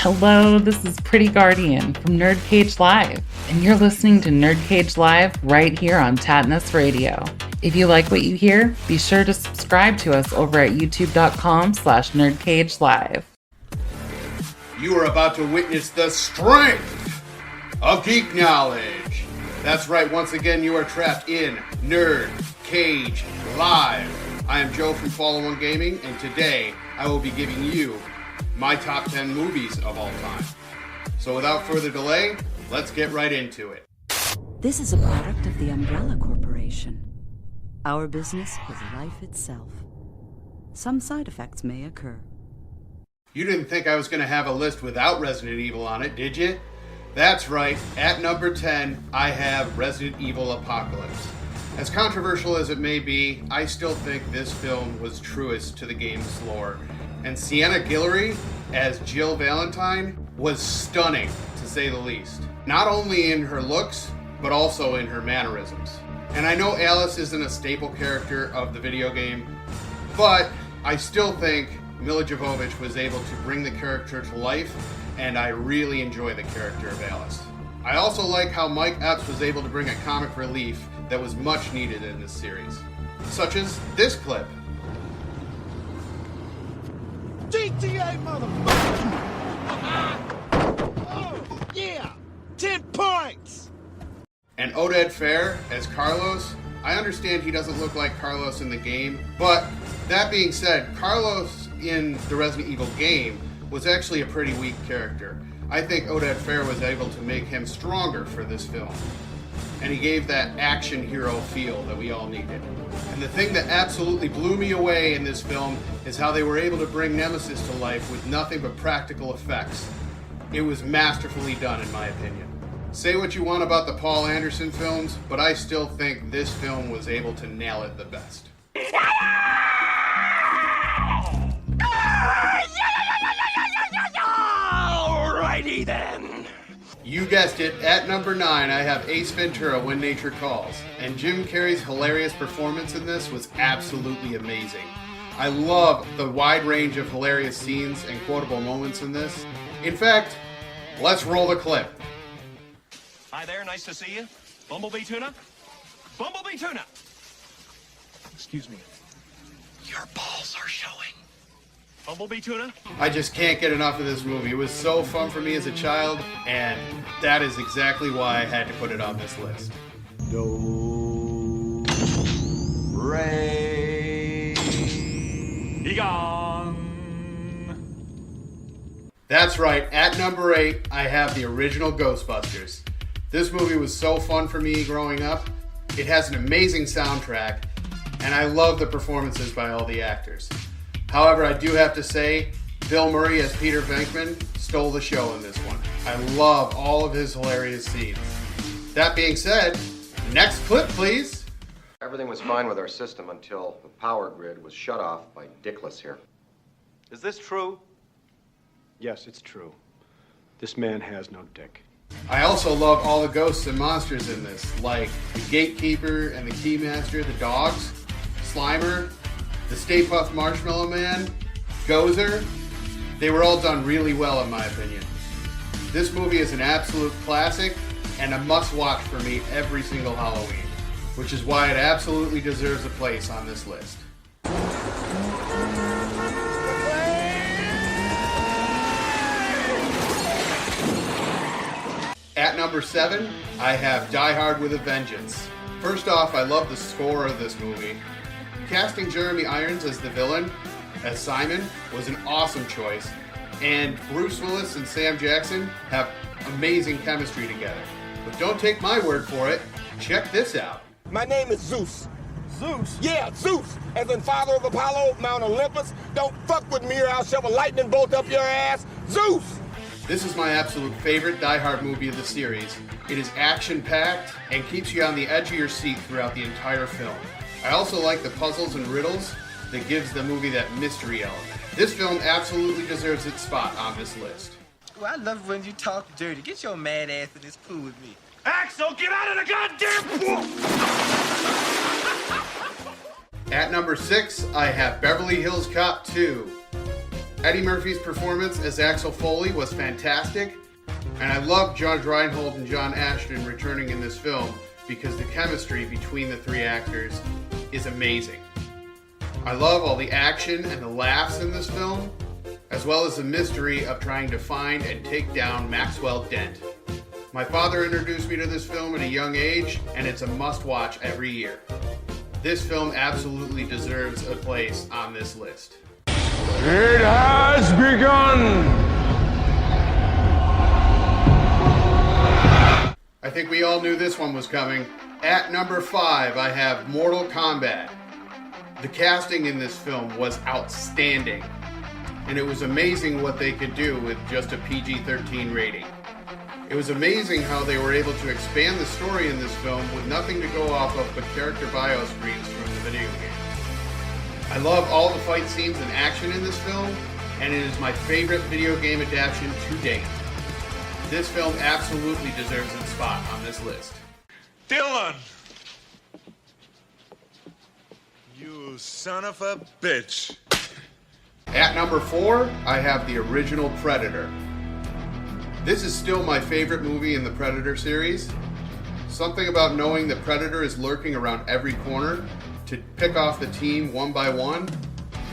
Hello, this is Pretty Guardian from Nerd Cage Live, and you're listening to Nerd Cage Live right here on Tattness Radio. If you like what you hear, be sure to subscribe to us over at youtube.com/nerdcagelive. You are about to witness the strength of geek knowledge. That's right, once again you are trapped in Nerd Cage Live. I am Joe from Follow One Gaming, and today I will be giving you my top 10 movies of all time. So without further delay, let's get right into it. This is a product of the Umbrella Corporation. Our business is life itself. Some side effects may occur. You didn't think I was going to have a list without Resident Evil on it, did you? That's right, at number 10, I have Resident Evil Apocalypse. As controversial as it may be, I still think this film was truest to the game's lore. And Sienna Guillory as Jill Valentine was stunning, to say the least. Not only in her looks, but also in her mannerisms. And I know Alice isn't a staple character of the video game, but I still think Milla Jovovich was able to bring the character to life, and I really enjoy the character of Alice. I also like how Mike Epps was able to bring a comic relief that was much needed in this series, such as this clip. GTA motherfucker! Oh, yeah! 10 points! And Oded Fair as Carlos. I understand he doesn't look like Carlos in the game, but that being said, Carlos in the Resident Evil game was actually a pretty weak character. I think Oded Fair was able to make him stronger for this film. And he gave that action hero feel that we all needed. And the thing that absolutely blew me away in this film is how they were able to bring Nemesis to life with nothing but practical effects. It was masterfully done, in my opinion. Say what you want about the Paul Anderson films, but I still think this film was able to nail it the best. Alrighty then. You guessed it, at number 9 I have Ace Ventura: When Nature Calls. And Jim Carrey's hilarious performance in this was absolutely amazing. I love the wide range of hilarious scenes and quotable moments in this. In fact, let's roll the clip. Hi there, nice to see you. Bumblebee tuna? Bumblebee tuna! Excuse me. Your balls are showing. Bumblebee tuna? I just can't get enough of this movie. It was so fun for me as a child, and that is exactly why I had to put it on this list. Do, re, Egon! That's right, at number 8, I have the original Ghostbusters. This movie was so fun for me growing up. It has an amazing soundtrack, and I love the performances by all the actors. However, I do have to say, Bill Murray as Peter Venkman stole the show in this one. I love all of his hilarious scenes. That being said, next clip, please. Everything was fine with our system until the power grid was shut off by Dickless here. Is this true? Yes, it's true. This man has no dick. I also love all the ghosts and monsters in this, like the Gatekeeper and the Keymaster, the dogs, Slimer, the Stay Puft Marshmallow Man, Gozer. They were all done really well in my opinion. This movie is an absolute classic and a must-watch for me every single Halloween, which is why it absolutely deserves a place on this list. At number 7, I have Die Hard with a Vengeance. First off, I love the score of this movie. Casting Jeremy Irons as the villain, as Simon, was an awesome choice, and Bruce Willis and Sam Jackson have amazing chemistry together. But don't take my word for it, check this out. My name is Zeus. Zeus? Yeah, Zeus, as in father of Apollo, Mount Olympus. Don't fuck with me or I'll shove a lightning bolt up your ass. Zeus! This is my absolute favorite Die Hard movie of the series. It is action-packed and keeps you on the edge of your seat throughout the entire film. I also like the puzzles and riddles that gives the movie that mystery element. This film absolutely deserves its spot on this list. Well, I love when you talk dirty. Get your mad ass in this pool with me. Axel, get out of the goddamn pool! At number 6, I have Beverly Hills Cop 2. Eddie Murphy's performance as Axel Foley was fantastic, and I love Judge Reinhold and John Ashton returning in this film because the chemistry between the three actors is amazing. I love all the action and the laughs in this film, as well as the mystery of trying to find and take down Maxwell Dent. My father introduced me to this film at a young age, and it's a must-watch every year. This film absolutely deserves a place on this list. It has begun! I think we all knew this one was coming. At number 5, I have Mortal Kombat. The casting in this film was outstanding, and it was amazing what they could do with just a PG-13 rating. It was amazing how they were able to expand the story in this film with nothing to go off of but character bio screens from the video game. I love all the fight scenes and action in this film, and it is my favorite video game adaptation to date. This film absolutely deserves its spot on this list. Dylan! You son of a bitch. At number 4, I have the original Predator. This is still my favorite movie in the Predator series. Something about knowing the Predator is lurking around every corner to pick off the team one by one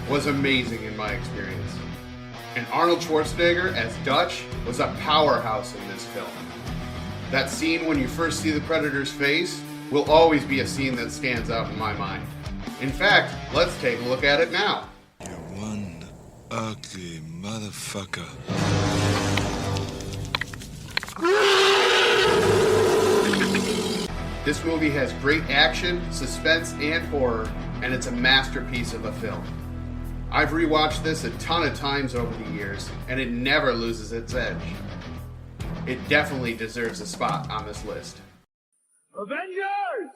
was amazing in my experience. And Arnold Schwarzenegger as Dutch was a powerhouse in this film. That scene when you first see the Predator's face will always be a scene that stands out in my mind. In fact, let's take a look at it now. You one ugly motherfucker. This movie has great action, suspense, and horror, and it's a masterpiece of a film. I've rewatched this a ton of times over the years, and it never loses its edge. It definitely deserves a spot on this list. Avengers!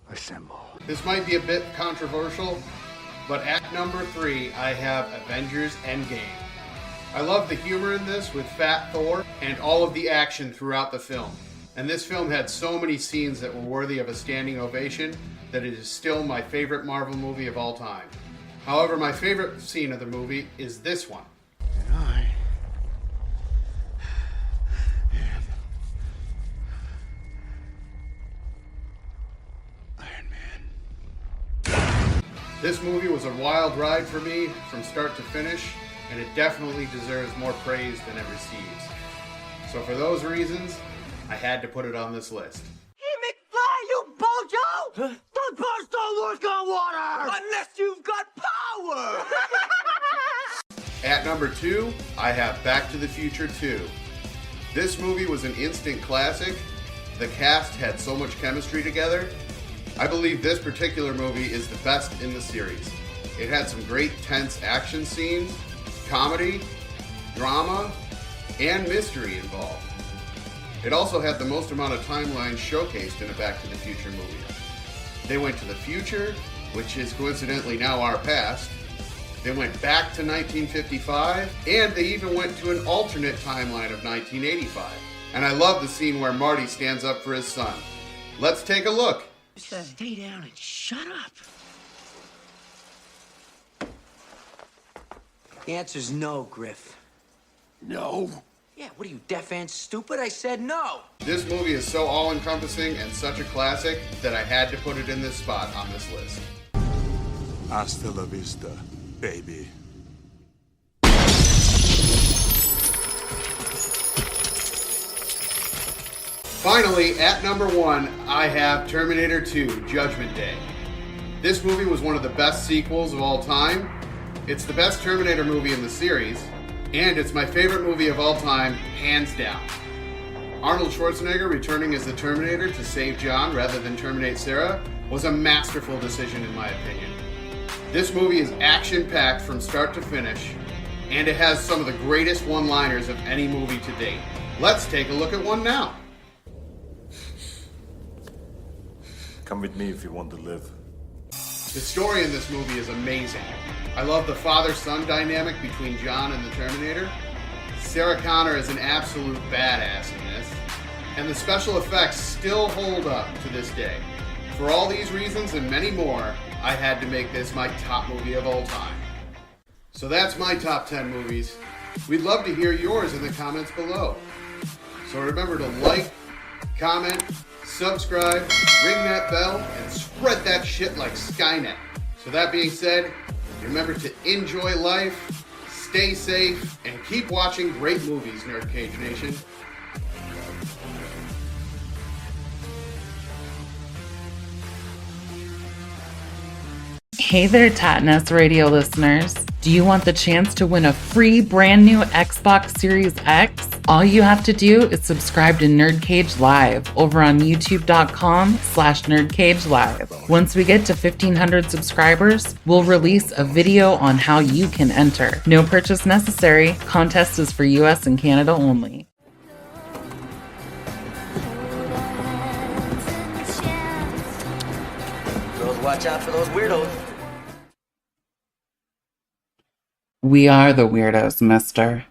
Assemble. This might be a bit controversial, but at number 3, I have Avengers Endgame. I love the humor in this with Fat Thor and all of the action throughout the film. And this film had so many scenes that were worthy of a standing ovation that it is still my favorite Marvel movie of all time. However, my favorite scene of the movie is this one. This movie was a wild ride for me from start to finish, and it definitely deserves more praise than it receives. So for those reasons, I had to put it on this list. Hey, McFly, you bojo! The bars don't work on water! Unless you've got power! At number 2, I have Back to the Future 2. This movie was an instant classic. The cast had so much chemistry together. I believe this particular movie is the best in the series. It had some great tense action scenes, comedy, drama, and mystery involved. It also had the most amount of timelines showcased in a Back to the Future movie. They went to the future, which is coincidentally now our past. They went back to 1955, and they even went to an alternate timeline of 1985. And I love the scene where Marty stands up for his son. Let's take a look. Stay down and shut up. The answer's no, Griff. No? Yeah, what are you, deaf and stupid? I said no. This movie is so all-encompassing and such a classic that I had to put it in this spot on this list. Hasta la vista, baby. Finally, at number 1, I have Terminator 2, Judgment Day. This movie was one of the best sequels of all time. It's the best Terminator movie in the series, and it's my favorite movie of all time, hands down. Arnold Schwarzenegger returning as the Terminator to save John rather than terminate Sarah was a masterful decision in my opinion. This movie is action-packed from start to finish, and it has some of the greatest one-liners of any movie to date. Let's take a look at one now. Come with me if you want to live. The story in this movie is amazing. I love the father-son dynamic between John and the Terminator. Sarah Connor is an absolute badass in this, and the special effects still hold up to this day. For all these reasons and many more, I had to make this my top movie of all time. So that's my top 10 movies. We'd love to hear yours in the comments below. So remember to like, comment, subscribe, ring that bell, and spread that shit like Skynet. So that being said, remember to enjoy life, stay safe, and keep watching great movies, Nerd Cage Nation. Hey there, Tattness Radio listeners. Do you want the chance to win a free brand new Xbox Series X? All you have to do is subscribe to Nerd Cage Live over on youtube.com/nerdcagelive. Once we get to 1,500 subscribers, we'll release a video on how you can enter. No purchase necessary. Contest is for US and Canada only. Girls, watch out for those weirdos. We are the weirdos, mister.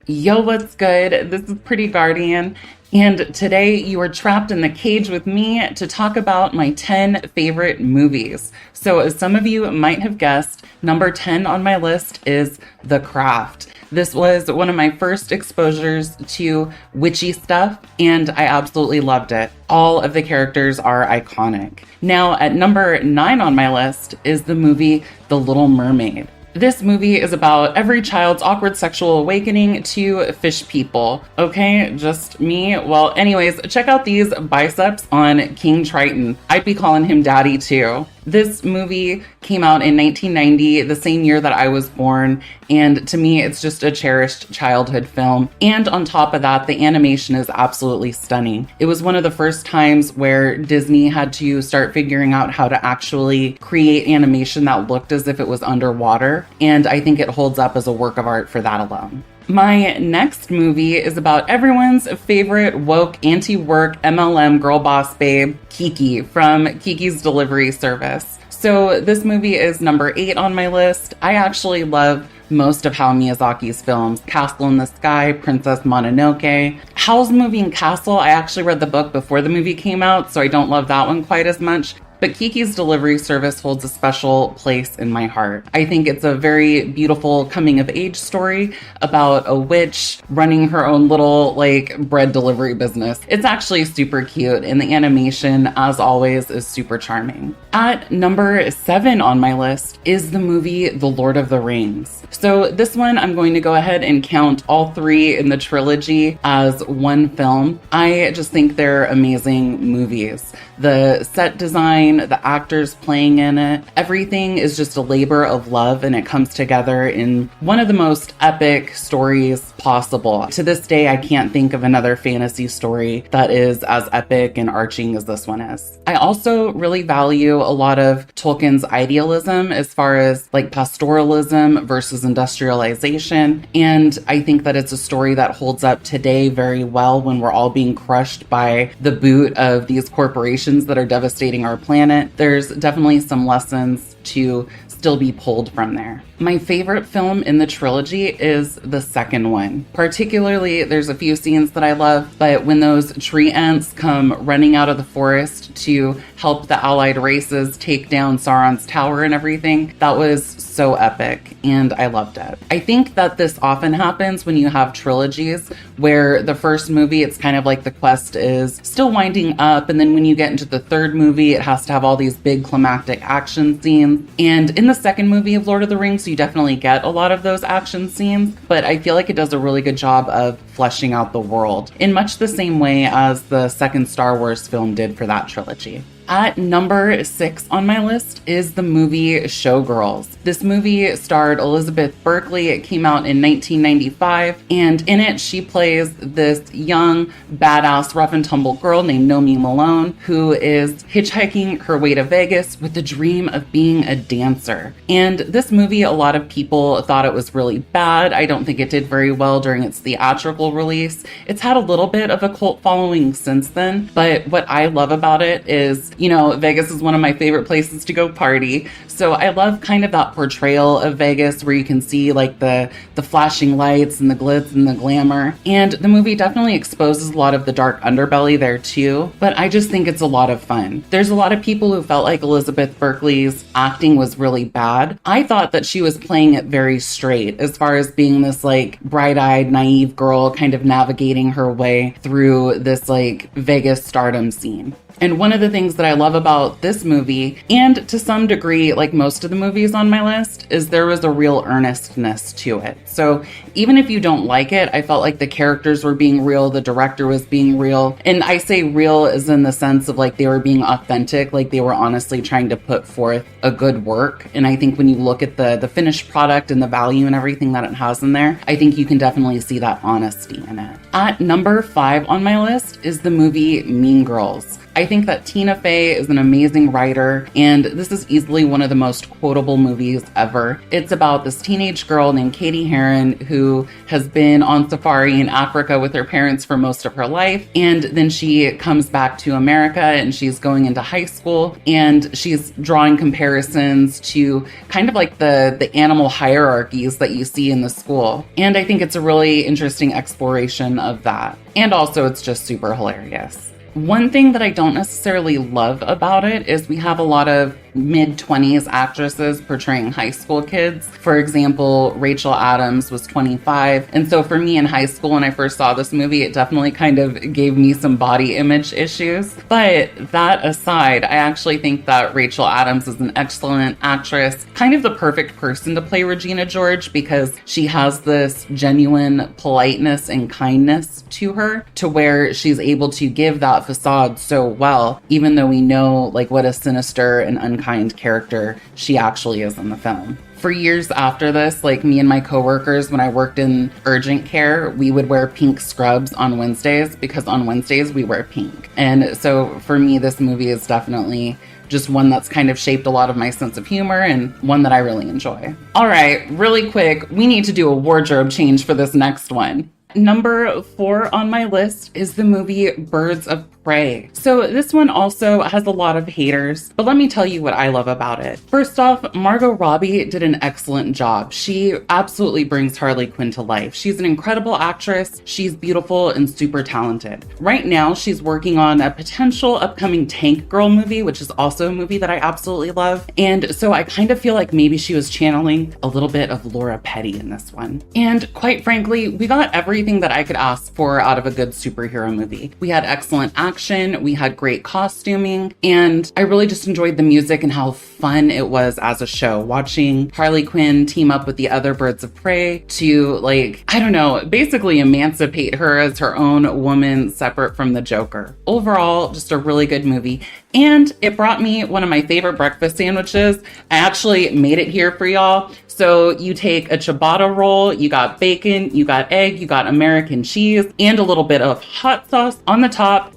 Yo, what's good? This is Pretty Guardian, and today you are trapped in the cage with me to talk about my 10 favorite movies. So as some of you might have guessed, number 10 on my list is The Craft. This was one of my first exposures to witchy stuff, and I absolutely loved it. All of the characters are iconic. Now, at number 9 on my list is the movie The Little Mermaid. This movie is about every child's awkward sexual awakening to fish people. Okay, just me? Well, anyways, check out these biceps on King Triton. I'd be calling him daddy too. This movie came out in 1990, the same year that I was born, and to me, it's just a cherished childhood film. And on top of that, the animation is absolutely stunning. It was one of the first times where Disney had to start figuring out how to actually create animation that looked as if it was underwater, and I think it holds up as a work of art for that alone. My next movie is about everyone's favorite woke anti-work MLM girl boss babe, Kiki, from Kiki's Delivery Service. So this movie is number 8 on my list. I actually love most of Hayao Miyazaki's films. Castle in the Sky, Princess Mononoke. Howl's Moving Castle, I actually read the book before the movie came out, so I don't love that one quite as much. But Kiki's Delivery Service holds a special place in my heart. I think it's a very beautiful coming-of-age story about a witch running her own little, bread delivery business. It's actually super cute, and the animation, as always, is super charming. At number 7 on my list is the movie The Lord of the Rings. So this one, I'm going to go ahead and count all 3 in the trilogy as one film. I just think they're amazing movies. The set design, the actors playing in it, everything is just a labor of love, and it comes together in one of the most epic stories possible. To this day, I can't think of another fantasy story that is as epic and arching as this one is. I also really value a lot of Tolkien's idealism as far as pastoralism versus industrialization, and I think that it's a story that holds up today very well when we're all being crushed by the boot of these corporations that are devastating our planet. There's definitely some lessons to still be pulled from there. My favorite film in the trilogy is the second one. Particularly, there's a few scenes that I love, but when those tree ants come running out of the forest to help the allied races take down Sauron's tower and everything, that was so epic, and I loved it. I think that this often happens when you have trilogies, where the first movie, it's kind of like the quest is still winding up, and then when you get into the third movie, it has to have all these big climactic action scenes. And in the second movie of Lord of the Rings, you definitely get a lot of those action scenes, but I feel like it does a really good job of fleshing out the world in much the same way as the second Star Wars film did for that trilogy. At number 6 on my list is the movie Showgirls. This movie starred Elizabeth Berkley. It came out in 1995, and in it she plays this young, badass, rough and tumble girl named Nomi Malone, who is hitchhiking her way to Vegas with the dream of being a dancer. And this movie, a lot of people thought it was really bad. I don't think it did very well during its theatrical release. It's had a little bit of a cult following since then, but what I love about it is you know, Vegas is one of my favorite places to go party. So I love kind of that portrayal of Vegas where you can see like the flashing lights and the glitz and the glamour. And the movie definitely exposes a lot of the dark underbelly there too, but I just think it's a lot of fun. There's a lot of people who felt like Elizabeth Berkley's acting was really bad. I thought that she was playing it very straight as far as being this like bright-eyed, naive girl kind of navigating her way through this like Vegas stardom scene. And one of the things that I love about this movie, and to some degree, like most of the movies on my list, is there was a real earnestness to it. So even if you don't like it, I felt like the characters were being real, the director was being real. And I say real as in the sense of like they were being authentic, like they were honestly trying to put forth a good work. And I think when you look at the finished product and the value and everything that it has in there, I think you can definitely see that honesty in it. At number 5 on my list is the movie Mean Girls. I think that Tina Fey is an amazing writer, and this is easily one of the most quotable movies ever. It's about this teenage girl named Katie Heron who has been on safari in Africa with her parents for most of her life, and then she comes back to America and she's going into high school, and she's drawing comparisons to kind of like the animal hierarchies that you see in the school. And I think it's a really interesting exploration of that. And also it's just super hilarious. One thing that I don't necessarily love about it is we have a lot of mid-20s actresses portraying high school kids. For example, Rachel Adams was 25. And so for me in high school, when I first saw this movie, it definitely kind of gave me some body image issues. But that aside, I actually think that Rachel Adams is an excellent actress, kind of the perfect person to play Regina George because she has this genuine politeness and kindness to her to where she's able to give that facade so well, even though we know like what a sinister and unkind character she actually is in the film. For years after this, like me and my coworkers, when I worked in urgent care, we would wear pink scrubs on Wednesdays because on Wednesdays we wear pink. And so for me, this movie is definitely just one that's kind of shaped a lot of my sense of humor and one that I really enjoy. All right, really quick, we need to do a wardrobe change for this next one. Number 4 on my list is the movie Birds of Prey. So this one also has a lot of haters, but let me tell you what I love about it. First off, Margot Robbie did an excellent job. She absolutely brings Harley Quinn to life. She's an incredible actress. She's beautiful and super talented. Right now, she's working on a potential upcoming Tank Girl movie, which is also a movie that I absolutely love. And so I kind of feel like maybe she was channeling a little bit of Laura Petty in this one. And quite frankly, we got everything that I could ask for out of a good superhero movie. We had excellent action, we had great costuming, and I really just enjoyed the music and how fun it was as a show, watching Harley Quinn team up with the other Birds of Prey to, like, I don't know, basically emancipate her as her own woman separate from the Joker. Overall, just a really good movie. And it brought me one of my favorite breakfast sandwiches. I actually made it here for y'all. So you take a ciabatta roll, you got bacon, you got egg, you got American cheese, and a little bit of hot sauce on the top.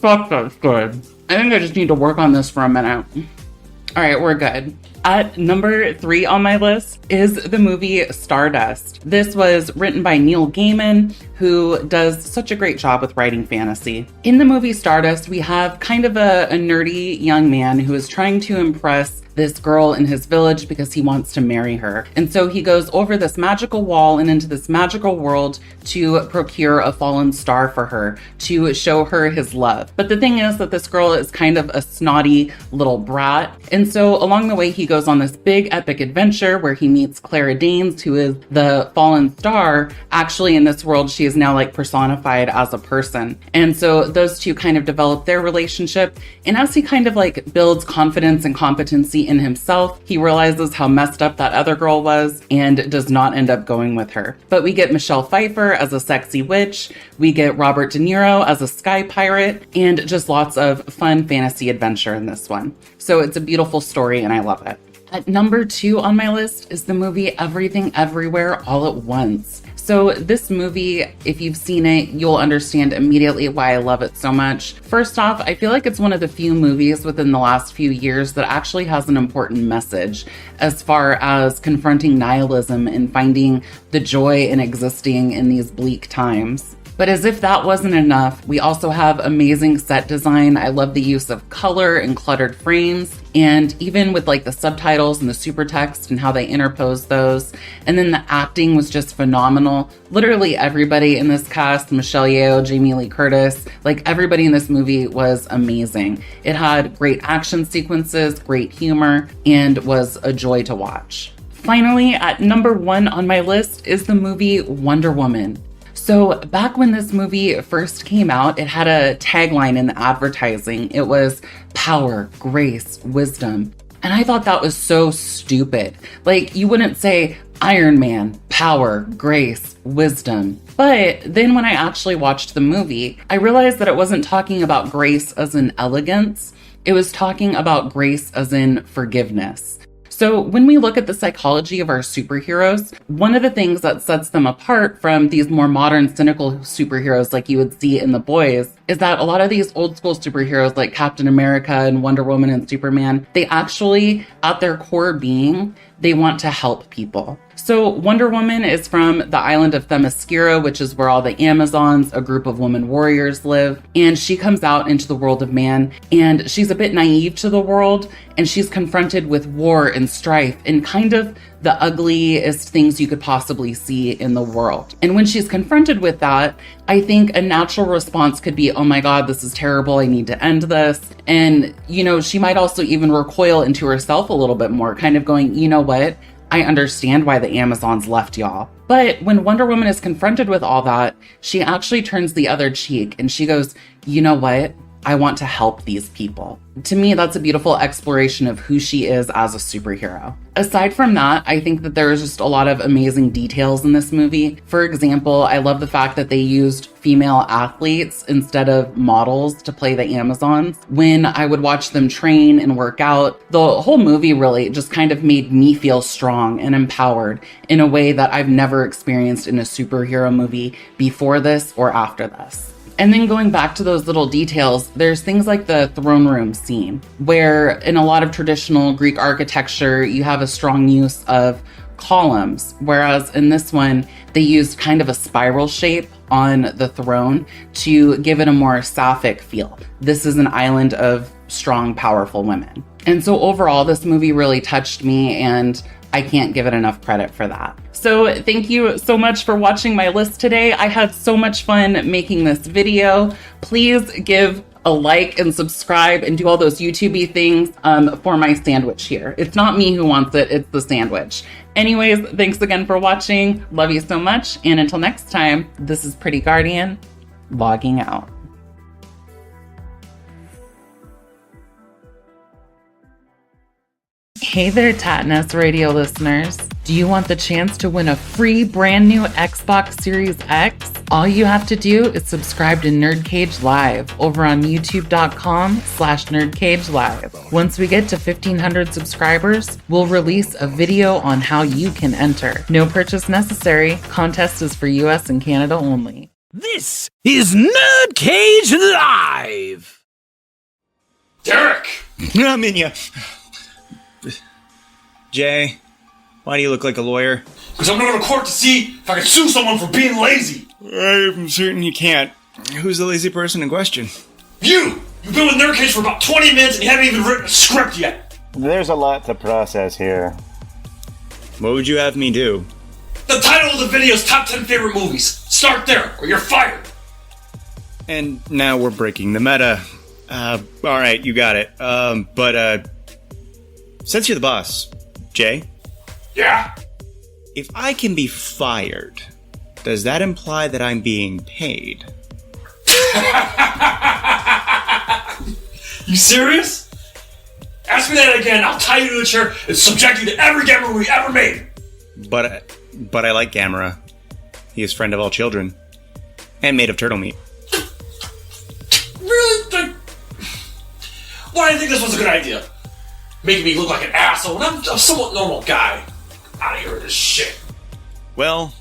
Fuck, that's good. I think I just need to work on this for a minute. All right, we're good. At number 3 on my list is the movie Stardust. This was written by Neil Gaiman, who does such a great job with writing fantasy. In the movie Stardust, we have kind of a nerdy young man who is trying to impress this girl in his village because he wants to marry her. And so he goes over this magical wall and into this magical world to procure a fallen star for her, to show her his love. But the thing is that this girl is kind of a snotty little brat. And so along the way, he goes on this big epic adventure where he meets Clara Danes, who is the fallen star. Actually, in this world, she is now like personified as a person. And so those two kind of develop their relationship. And as he kind of like builds confidence and competency in himself, he realizes how messed up that other girl was and does not end up going with her. But we get Michelle Pfeiffer as a sexy witch, we get Robert De Niro as a sky pirate, and just lots of fun fantasy adventure in this one. So it's a beautiful story and I love it. At number 2 on my list is the movie Everything Everywhere All at Once. So this movie, if you've seen it, you'll understand immediately why I love it so much. First off, I feel like it's one of the few movies within the last few years that actually has an important message as far as confronting nihilism and finding the joy in existing in these bleak times. But as if that wasn't enough, we also have amazing set design. I love the use of color and cluttered frames, and even with like the subtitles and the super text and how they interpose those. And then the acting was just phenomenal. Literally everybody in this cast, Michelle Yeoh, Jamie Lee Curtis, like everybody in this movie was amazing. It had great action sequences, great humor, and was a joy to watch. Finally, at number 1 on my list is the movie Wonder Woman. So back when this movie first came out, it had a tagline in the advertising. It was power, grace, wisdom. And I thought that was so stupid. Like, you wouldn't say Iron Man, power, grace, wisdom. But then when I actually watched the movie, I realized that it wasn't talking about grace as in elegance. It was talking about grace as in forgiveness. So when we look at the psychology of our superheroes, one of the things that sets them apart from these more modern, cynical superheroes like you would see in The Boys is that a lot of these old school superheroes like Captain America and Wonder Woman and Superman, they actually, at their core being, they want to help people. So Wonder Woman is from the island of Themyscira, which is where all the Amazons, a group of woman warriors, live. And she comes out into the world of man, and she's a bit naive to the world, and she's confronted with war and strife and kind of the ugliest things you could possibly see in the world. And when she's confronted with that, I think a natural response could be, oh my God, this is terrible, I need to end this. And, you know, she might also even recoil into herself a little bit more, kind of going, you know what? I understand why the Amazons left y'all. But when Wonder Woman is confronted with all that, she actually turns the other cheek and she goes, you know what? I want to help these people. To me, that's a beautiful exploration of who she is as a superhero. Aside from that, I think that there's just a lot of amazing details in this movie. For example, I love the fact that they used female athletes instead of models to play the Amazons. When I would watch them train and work out, the whole movie really just kind of made me feel strong and empowered in a way that I've never experienced in a superhero movie before this or after this. And then going back to those little details, there's things like the throne room scene, where in a lot of traditional Greek architecture, you have a strong use of columns, whereas in this one, they used kind of a spiral shape on the throne to give it a more sapphic feel. This is an island of strong, powerful women. And so overall, this movie really touched me, and I can't give it enough credit for that. So thank you so much for watching my list today. I had so much fun making this video. Please give a like and subscribe and do all those YouTube-y things for my sandwich here. It's not me who wants it, it's the sandwich. Anyways, thanks again for watching. Love you so much. And until next time, this is Pretty Guardian, logging out. Hey there, Tattness Radio listeners. Do you want the chance to win a free brand new Xbox Series X? All you have to do is subscribe to Nerdcage Live over on youtube.com/NerdcageLive. Once we get to 1,500 subscribers, we'll release a video on how you can enter. No purchase necessary. Contest is for US and Canada only. This is Nerdcage Live! Derek! I'm in ya. Jay, why do you look like a lawyer? Because I'm going to court to see if I can sue someone for being lazy. I'm certain you can't. Who's the lazy person in question? You! You've been with Nerdcage for about 20 minutes and you haven't even written a script yet. There's a lot to process here. What would you have me do? The title of the video is Top 10 Favorite Movies. Start there, or you're fired. And now we're breaking the meta. Alright, you got it. But since you're the boss, Jay? Yeah? If I can be fired, does that imply that I'm being paid? You serious? Ask me that again, I'll tie you to a chair and subject you to every Gamera movie ever made. But I like Gamera. He is friend of all children. And made of turtle meat. Really? Why do you think this was a good idea? Making me look like an asshole when I'm a somewhat normal guy. Out of here with this shit. Well,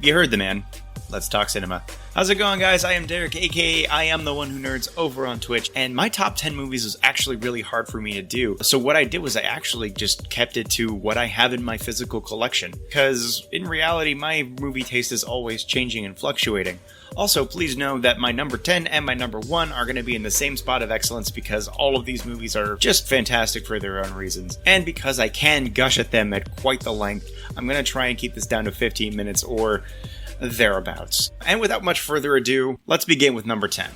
you heard the man. Let's talk cinema. How's it going, guys? I am Derek, aka I am the one who nerds over on Twitch, and my top 10 movies was actually really hard for me to do. So what I did was I actually just kept it to what I have in my physical collection, because in reality, my movie taste is always changing and fluctuating. Also, please know that my number 10 and my number 1 are going to be in the same spot of excellence because all of these movies are just fantastic for their own reasons. And because I can gush at them at quite the length, I'm going to try and keep this down to 15 minutes or thereabouts. And without much further ado, let's begin with number 10.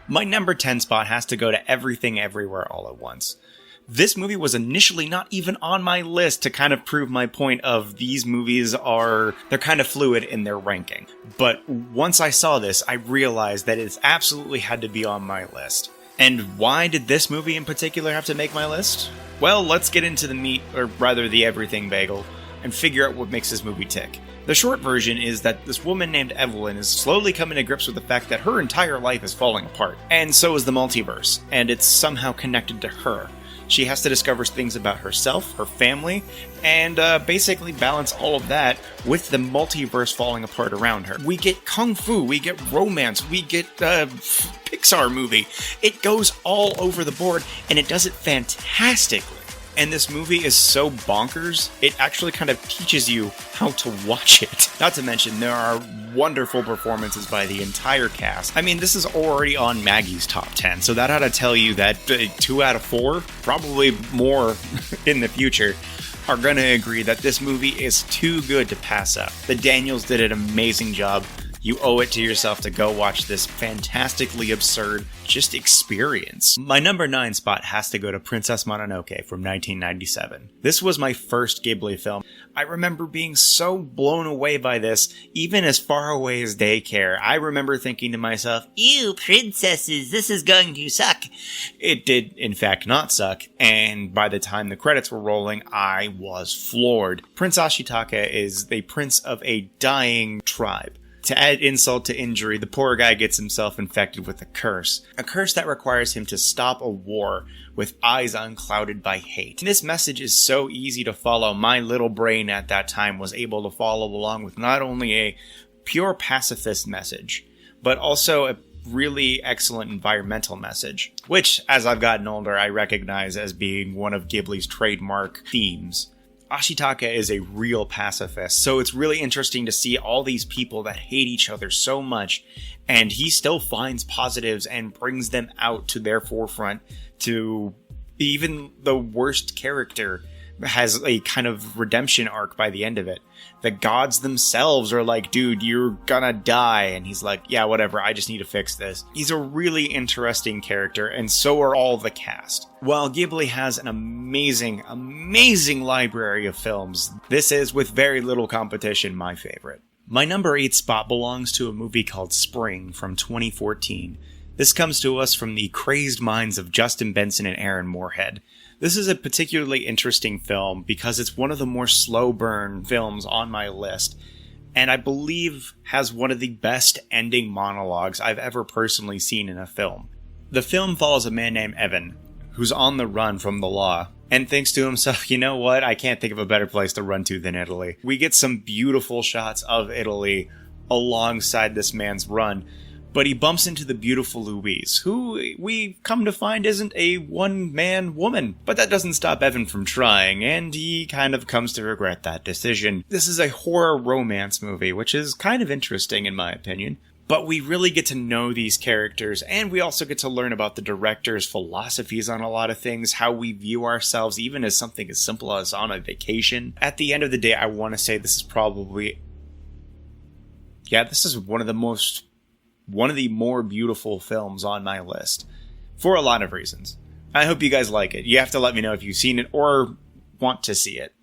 My number 10 spot has to go to Everything Everywhere All at Once. This movie was initially not even on my list to kind of prove my point of these movies they're kind of fluid in their ranking. But once I saw this, I realized that it's absolutely had to be on my list. And why did this movie in particular have to make my list? Well, let's get into the meat, or rather the everything bagel, and figure out what makes this movie tick. The short version is that this woman named Evelyn is slowly coming to grips with the fact that her entire life is falling apart. And so is the multiverse, and it's somehow connected to her. She has to discover things about herself, her family, and basically balance all of that with the multiverse falling apart around her. We get kung fu, we get romance, we get Pixar movie. It goes all over the board, and it does it fantastically. And this movie is so bonkers, it actually kind of teaches you how to watch it. Not to mention, there are wonderful performances by the entire cast. I mean, this is already on Maggie's top 10, so that ought to tell you that 2 out of 4, probably more in the future, are going to agree that this movie is too good to pass up. The Daniels did an amazing job. You owe it to yourself to go watch this fantastically absurd just experience. My number 9 spot has to go to Princess Mononoke from 1997. This was my first Ghibli film. I remember being so blown away by this, even as far away as daycare. I remember thinking to myself, ew, princesses, this is going to suck. It did, in fact, not suck, and by the time the credits were rolling, I was floored. Prince Ashitaka is the prince of a dying tribe. To add insult to injury, the poor guy gets himself infected with a curse that requires him to stop a war with eyes unclouded by hate. And this message is so easy to follow. My little brain at that time was able to follow along with not only a pure pacifist message, but also a really excellent environmental message, which, as I've gotten older, I recognize as being one of Ghibli's trademark themes. Ashitaka is a real pacifist, so it's really interesting to see all these people that hate each other so much, and he still finds positives and brings them out to their forefront. To even the worst character has a kind of redemption arc by the end of it. The gods themselves are like, dude, you're gonna die. And he's like, yeah, whatever, I just need to fix this. He's a really interesting character, and so are all the cast. While Ghibli has an amazing, amazing library of films, this is, with very little competition, my favorite. My number 8 spot belongs to a movie called Spring from 2014. This comes to us from the crazed minds of Justin Benson and Aaron Moorhead. This is a particularly interesting film because it's one of the more slow burn films on my list, and I believe has one of the best ending monologues I've ever personally seen in a film. The film follows a man named Evan, who's on the run from the law, and thinks to himself, you know what, I can't think of a better place to run to than Italy. We get some beautiful shots of Italy alongside this man's run, but he bumps into the beautiful Louise, who we come to find isn't a one-man woman. But that doesn't stop Evan from trying, and he kind of comes to regret that decision. This is a horror romance movie, which is kind of interesting in my opinion. But we really get to know these characters, and we also get to learn about the director's philosophies on a lot of things, how we view ourselves, even as something as simple as on a vacation. At the end of the day, I want to say this is probably... this is one of the more beautiful films on my list, for a lot of reasons. I hope you guys like it. You have to let me know if you've seen it or want to see it.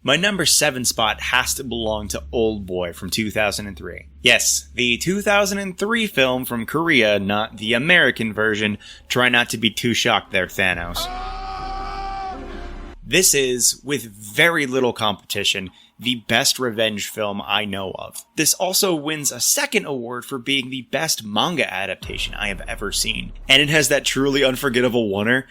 My number 7 spot has to belong to Old Boy from 2003. Yes, the 2003 film from Korea, not the American version. Try not to be too shocked there, Thanos. This is, with very little competition, the best revenge film I know of. This also wins a second award for being the best manga adaptation I have ever seen. And it has that truly unforgettable oneer.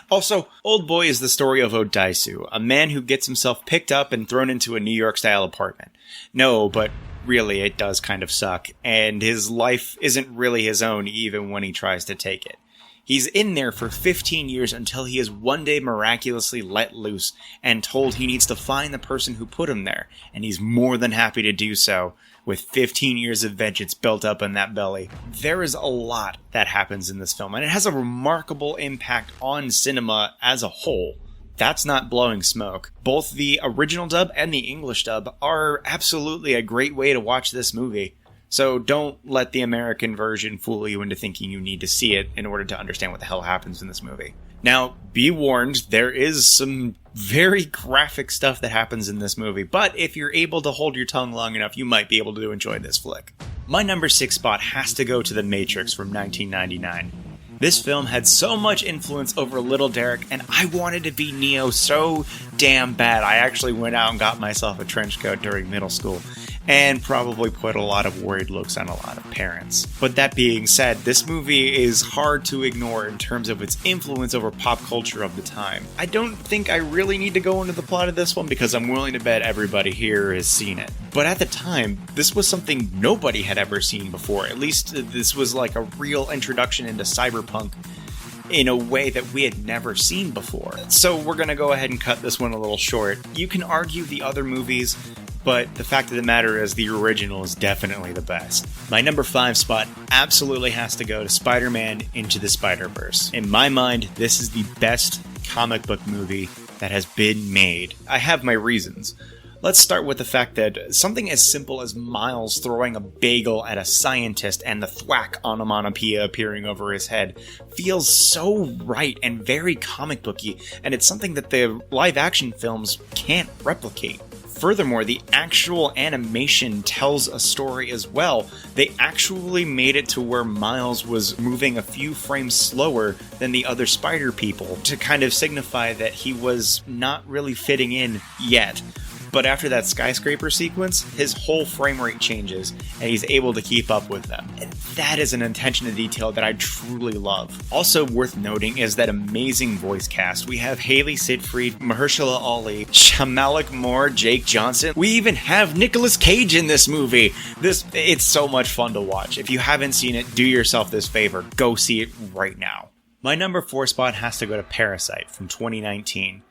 Also, Old Boy is the story of Odaisu, a man who gets himself picked up and thrown into a New York-style apartment. No, but really it does kind of suck, and his life isn't really his own even when he tries to take it. He's in there for 15 years until he is one day miraculously let loose and told he needs to find the person who put him there, and he's more than happy to do so, with 15 years of vengeance built up in that belly. There is a lot that happens in this film, and it has a remarkable impact on cinema as a whole. That's not blowing smoke. Both the original dub and the English dub are absolutely a great way to watch this movie. So don't let the American version fool you into thinking you need to see it in order to understand what the hell happens in this movie. Now, be warned, there is some very graphic stuff that happens in this movie, but if you're able to hold your tongue long enough, you might be able to enjoy this flick. My number 6 spot has to go to The Matrix from 1999. This film had so much influence over Little Derek, and I wanted to be Neo so damn bad. I actually went out and got myself a trench coat during middle school, and probably put a lot of worried looks on a lot of parents. But that being said, this movie is hard to ignore in terms of its influence over pop culture of the time. I don't think I really need to go into the plot of this one because I'm willing to bet everybody here has seen it. But at the time, this was something nobody had ever seen before. At least this was like a real introduction into cyberpunk in a way that we had never seen before. So we're gonna go ahead and cut this one a little short. You can argue the other movies, but the fact of the matter is the original is definitely the best. My number 5 spot absolutely has to go to Spider-Man Into the Spider-Verse. In my mind, this is the best comic book movie that has been made. I have my reasons. Let's start with the fact that something as simple as Miles throwing a bagel at a scientist and the thwack onomatopoeia appearing over his head feels so right and very comic booky, and it's something that the live action films can't replicate. Furthermore, the actual animation tells a story as well. They actually made it to where Miles was moving a few frames slower than the other spider people to kind of signify that he was not really fitting in yet. But after that skyscraper sequence, his whole frame rate changes, and he's able to keep up with them. And that is an attention to detail that I truly love. Also worth noting is that amazing voice cast. We have Haley Sitfried, Mahershala Ali, Shamalik Moore, Jake Johnson. We even have Nicolas Cage in this movie. It's so much fun to watch. If you haven't seen it, do yourself this favor. Go see it right now. My number 4 spot has to go to Parasite from 2019.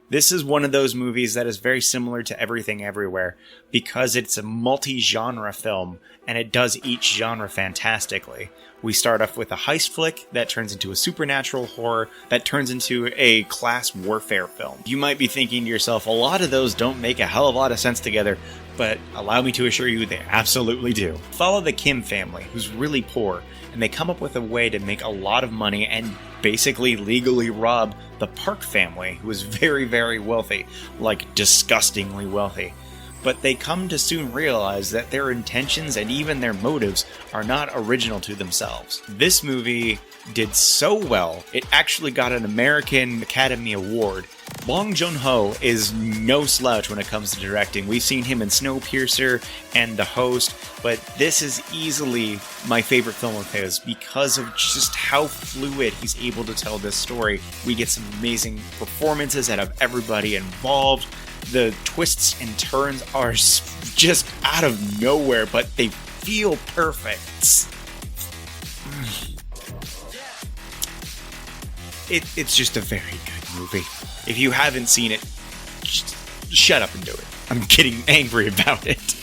This is one of those movies that is very similar to Everything Everywhere because it's a multi-genre film and it does each genre fantastically. We start off with a heist flick that turns into a supernatural horror that turns into a class warfare film. You might be thinking to yourself, a lot of those don't make a hell of a lot of sense together, but allow me to assure you they absolutely do. Follow the Kim family, who's really poor, and they come up with a way to make a lot of money and basically legally rob the Park family, who is very, very wealthy, like disgustingly wealthy. But they come to soon realize that their intentions and even their motives are not original to themselves. This movie did so well, it actually got an American Academy Award. Bong Joon-ho is no slouch when it comes to directing. We've seen him in Snowpiercer and The Host, but this is easily my favorite film of his because of just how fluid he's able to tell this story. We get some amazing performances out of everybody involved. The twists and turns are just out of nowhere, but they feel perfect. It's just a very good movie. If you haven't seen it, just shut up and do it. I'm getting angry about it.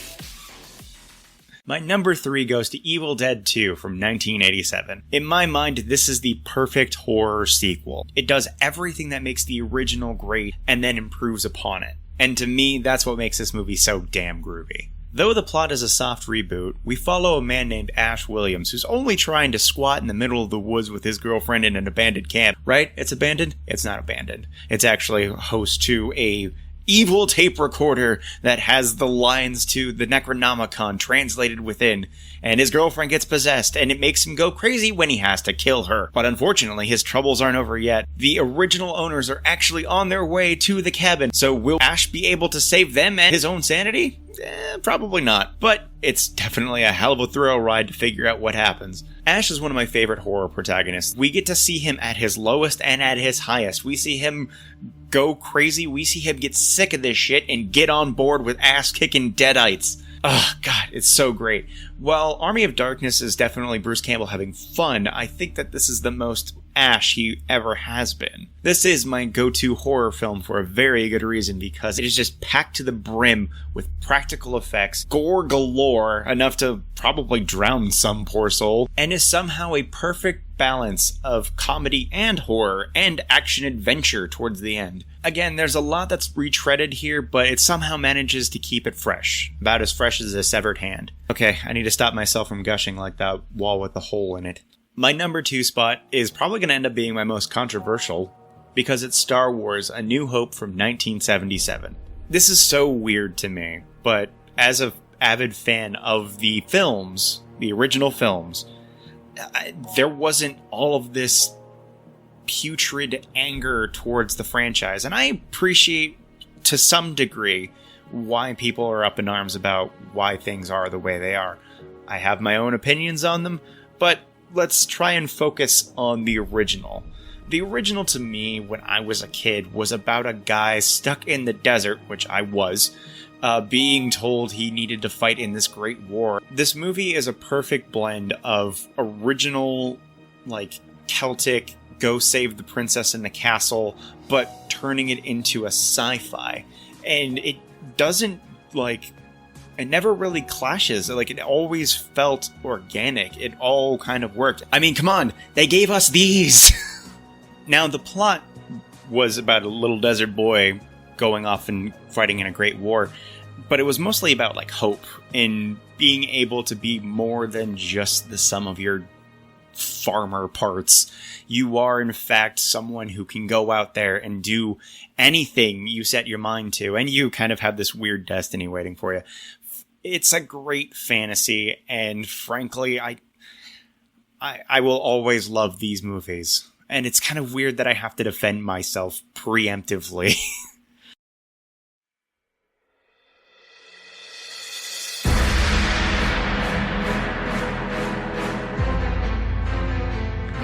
My number 3 goes to Evil Dead 2 from 1987. In my mind, this is the perfect horror sequel. It does everything that makes the original great and then improves upon it. And to me, that's what makes this movie so damn groovy. Though the plot is a soft reboot, we follow a man named Ash Williams who's only trying to squat in the middle of the woods with his girlfriend in an abandoned camp. Right? It's abandoned? It's not abandoned. It's actually host to a evil tape recorder that has the lines to the Necronomicon translated within, and his girlfriend gets possessed, and it makes him go crazy when he has to kill her. But unfortunately, his troubles aren't over yet. The original owners are actually on their way to the cabin, so will Ash be able to save them and his own sanity? Probably not, but it's definitely a hell of a thrill ride to figure out what happens. Ash is one of my favorite horror protagonists. We get to see him at his lowest and at his highest. We see him go crazy. We see him get sick of this shit and get on board with ass-kicking deadites. Oh, God, it's so great. While Army of Darkness is definitely Bruce Campbell having fun, I think that this is the most Ash he ever has been. This is my go-to horror film for a very good reason, because it is just packed to the brim with practical effects, gore galore, enough to probably drown some poor soul, and is somehow a perfect balance of comedy and horror and action-adventure towards the end. Again, there's a lot that's retreaded here, but it somehow manages to keep it fresh. About as fresh as a severed hand. Okay, I need to stop myself from gushing like that wall with the hole in it. My number 2 spot is probably going to end up being my most controversial, because it's Star Wars: A New Hope from 1977. This is so weird to me, but as an avid fan of the films, the original films, there wasn't all of this putrid anger towards the franchise. And I appreciate, to some degree, why people are up in arms about why things are the way they are. I have my own opinions on them, but let's try and focus on the original. The original, to me, when I was a kid, was about a guy stuck in the desert, which I was, being told he needed to fight in this great war. This movie is a perfect blend of original, like, Celtic, go save the princess in the castle, but turning it into a sci-fi. And it doesn't, like, it never really clashes. Like, it always felt organic. It all kind of worked. I mean, come on, they gave us these! Now, the plot was about a little desert boy going off and fighting in a great war, but it was mostly about, like, hope and being able to be more than just the sum of your farmer parts. You are, in fact, someone who can go out there and do anything you set your mind to, and you kind of have this weird destiny waiting for you. It's a great fantasy, and frankly, I will always love these movies. And it's kind of weird that I have to defend myself preemptively.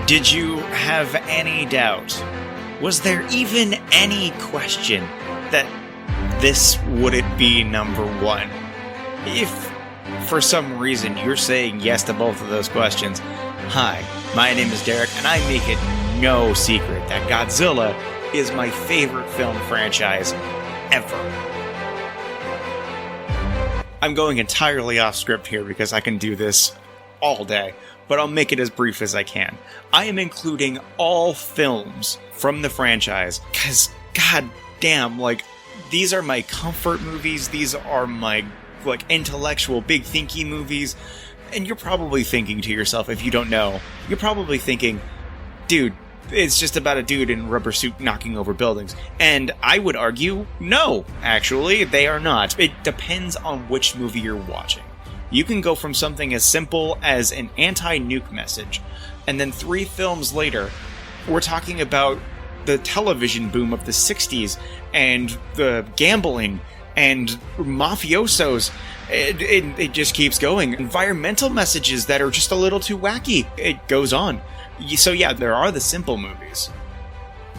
Did you have any doubt? Was there even any question that this wouldn't be number 1? If, for some reason, you're saying yes to both of those questions, hi, my name is Derek, and I make it no secret that Godzilla is my favorite film franchise ever. I'm going entirely off script here because I can do this all day, but I'll make it as brief as I can. I am including all films from the franchise, because, god damn, like, these are my comfort movies, these are my, like, intellectual, big thinky movies, and you're probably thinking to yourself, if you don't know, you're probably thinking, dude, it's just about a dude in a rubber suit knocking over buildings. And I would argue, no, actually, they are not. It depends on which movie you're watching. You can go from something as simple as an anti-nuke message, and then 3 films later, we're talking about the television boom of the 60s, and the gambling, and mafiosos. It just keeps going. Environmental messages that are just a little too wacky. It goes on. So yeah, there are the simple movies.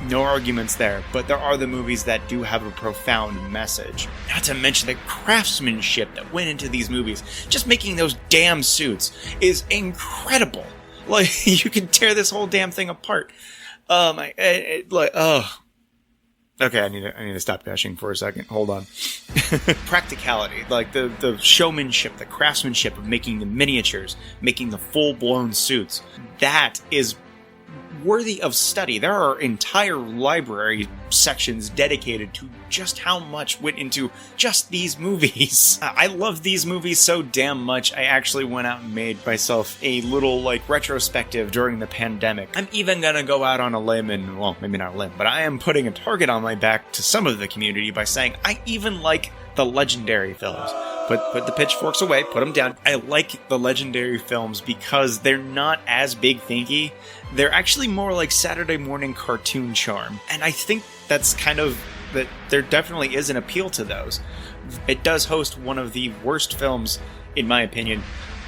No arguments there, but there are the movies that do have a profound message. Not to mention the craftsmanship that went into these movies. Just making those damn suits is incredible. Like, you can tear this whole damn thing apart. Okay, I need to stop gushing for a second. Hold on. Practicality, like the showmanship, the craftsmanship of making the miniatures, making the full-blown suits. That is worthy of study. There are entire library sections dedicated to just how much went into just these movies. I love these movies so damn much, I actually went out and made myself a little, like, retrospective during the pandemic. I'm even gonna go out on a limb and, well, maybe not a limb, but I am putting a target on my back to some of the community by saying I even like the Legendary films. Put the pitchforks away, put them down. I like the Legendary films because they're not as big thinky. They're actually more like Saturday morning cartoon charm. And I think that's kind of, that there definitely is an appeal to those. It does host one of the worst films, in my opinion,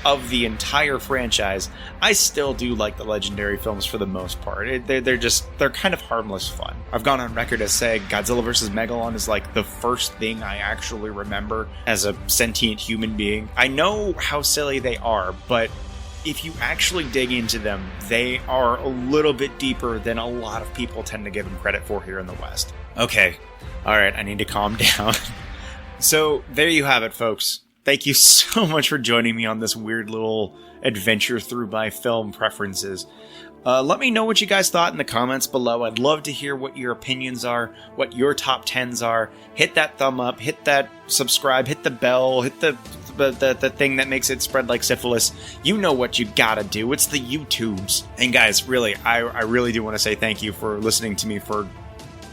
of the entire franchise. I still do like the Legendary films for the most part. They're kind of harmless fun. I've gone on record as saying Godzilla vs. Megalon is like the first thing I actually remember as a sentient human being. I know how silly they are, but if you actually dig into them, they are a little bit deeper than a lot of people tend to give them credit for here in the West. Okay, alright, I need to calm down. So, there you have it, folks. Thank you so much for joining me on this weird little adventure through my film preferences. Let me know what you guys thought in the comments below. I'd love to hear what your opinions are, what your top 10s are. Hit that thumb up, hit that subscribe, hit the bell, hit the thing that makes it spread like syphilis. You know what you gotta do. It's the YouTubes. And guys, really, I really do want to say thank you for listening to me for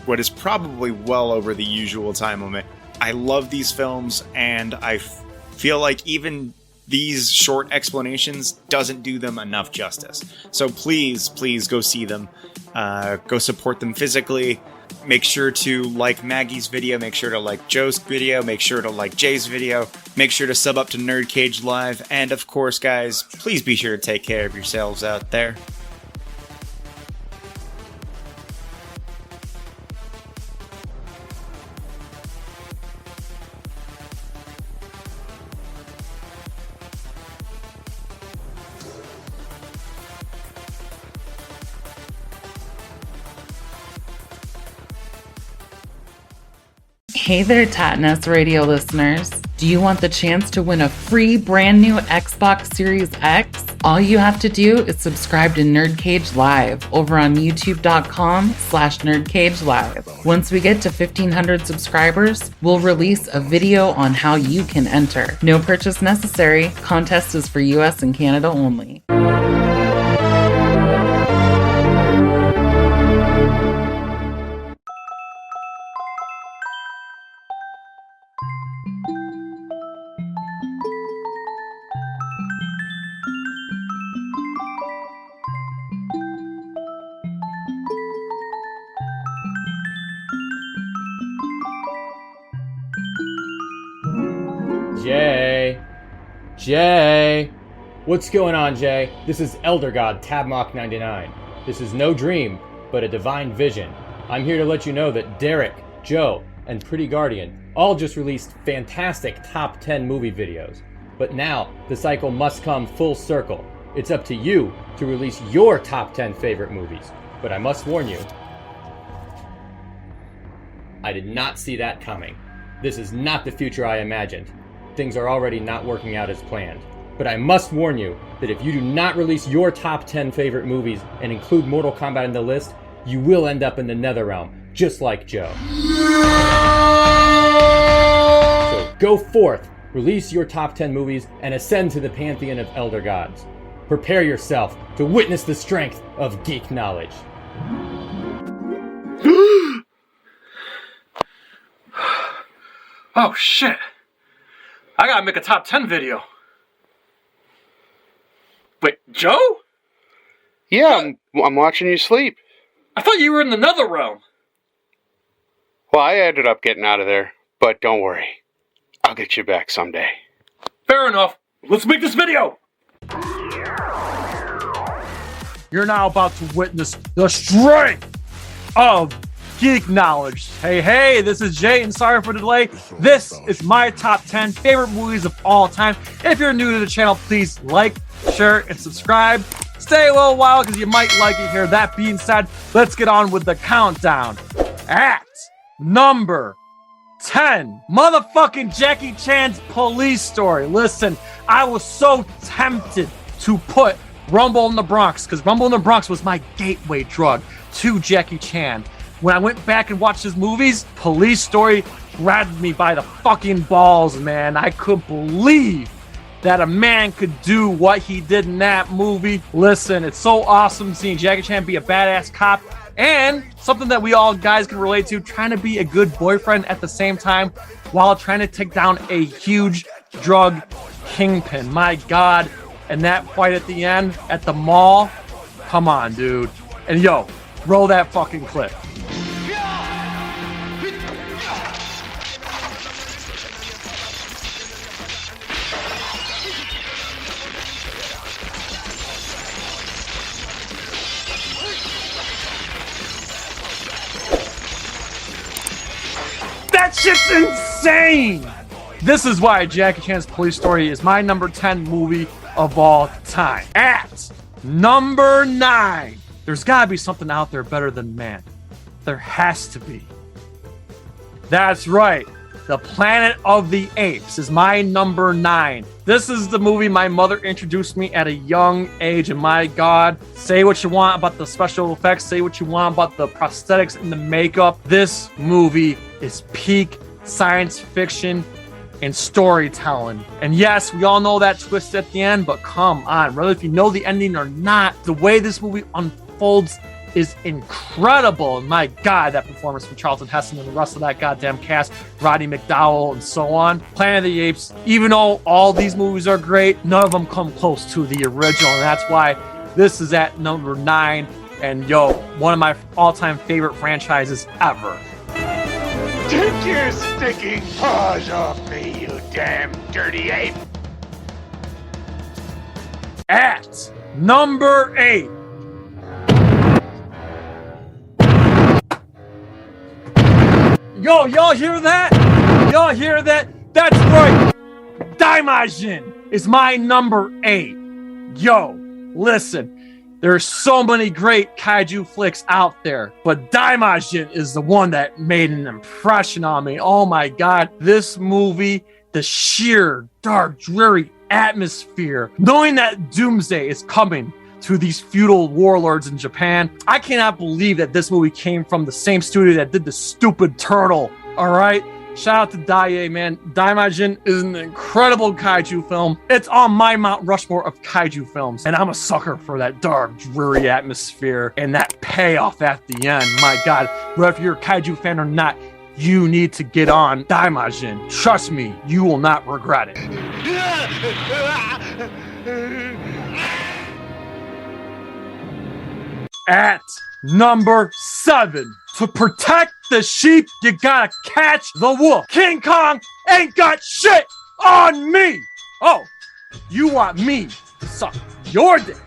what is probably well over the usual time limit. I love these films, and I feel like even these short explanations doesn't do them enough justice. So please go see them. Go support them physically. Make sure to like Maggie's video. Make sure to like Joe's video. Make sure to like Jay's video. Make sure to sub up to Nerd Cage Live. And of course, guys, please be sure to take care of yourselves out there. Hey there, Tattness Radio listeners. Do you want the chance to win a free brand new Xbox Series X? All you have to do is subscribe to Nerd Cage Live over on youtube.com/nerdcagelive. Once we get to 1,500 subscribers, we'll release a video on how you can enter. No purchase necessary. Contest is for US and Canada only. Jay! What's going on, Jay? This is Elder God Tabmock99. This is no dream, but a divine vision. I'm here to let you know that Derek, Joe, and Pretty Guardian all just released fantastic top 10 movie videos. But now, the cycle must come full circle. It's up to you to release your top 10 favorite movies. But I must warn you, I did not see that coming. This is not the future I imagined. Things are already not working out as planned. But I must warn you that if you do not release your top 10 favorite movies and include Mortal Kombat in the list, you will end up in the Netherrealm, just like Joe. So go forth, release your top 10 movies, and ascend to the pantheon of Elder Gods. Prepare yourself to witness the strength of geek knowledge. Oh shit! I gotta make a top 10 video. Wait, Joe? Yeah, I'm watching you sleep. I thought you were in the Netherrealm. Well, I ended up getting out of there, but don't worry. I'll get you back someday. Fair enough. Let's make this video! You're now about to witness the strength of geek knowledge. Hey, this is Jay, and sorry for the delay. This is my top 10 favorite movies of all time. If you're new to the channel, please like, share, and subscribe. Stay a little while because you might like it here. That being said, let's get on with the countdown. At number 10, motherfucking Jackie Chan's Police Story. Listen, I was so tempted to put Rumble in the Bronx because Rumble in the Bronx was my gateway drug to Jackie Chan. When I went back and watched his movies, Police Story grabbed me by the fucking balls, man. I couldn't believe that a man could do what he did in that movie. Listen, it's so awesome seeing Jackie Chan be a badass cop and something that we all guys can relate to, trying to be a good boyfriend at the same time while trying to take down a huge drug kingpin. My God. And that fight at the end at the mall, come on, dude. And yo, roll that fucking clip. That shit's insane! This is why Jackie Chan's Police Story is my number 10 movie of all time. At number 9, there's gotta be something out there better than man. There has to be. That's right. The Planet of the Apes is my number 9. This is the movie my mother introduced me at a young age, and my God, say what you want about the special effects, say what you want about the prosthetics and the makeup. This movie is peak science fiction and storytelling. And yes, we all know that twist at the end, but come on, whether if you know the ending or not, the way this movie unfolds is incredible. And my God, that performance from Charlton Heston and the rest of that goddamn cast, Roddy McDowell and so on. Planet of the Apes, even though all these movies are great, none of them come close to the original. And that's why this is at number 9. And yo, one of my all-time favorite franchises ever. Take your sticking paws off me, you damn dirty ape! At number 8. Yo, y'all hear that? Y'all hear that? That's right. Daimajin is my number 8. Yo, listen, there's so many great kaiju flicks out there, but Daimajin is the one that made an impression on me. Oh my God, this movie, the sheer, dark, dreary atmosphere, knowing that doomsday is coming to these feudal warlords in Japan. I cannot believe that this movie came from the same studio that did the stupid Turtle. All right, shout out to Daiei, man. Daimajin is an incredible kaiju film. It's on my Mount Rushmore of kaiju films, and I'm a sucker for that dark, dreary atmosphere and that payoff at the end. My God, whether you're a kaiju fan or not, you need to get on Daimajin. Trust me, you will not regret it. At number 7, to protect the sheep, you gotta catch the wolf. King Kong ain't got shit on me. Oh, you want me to suck your dick?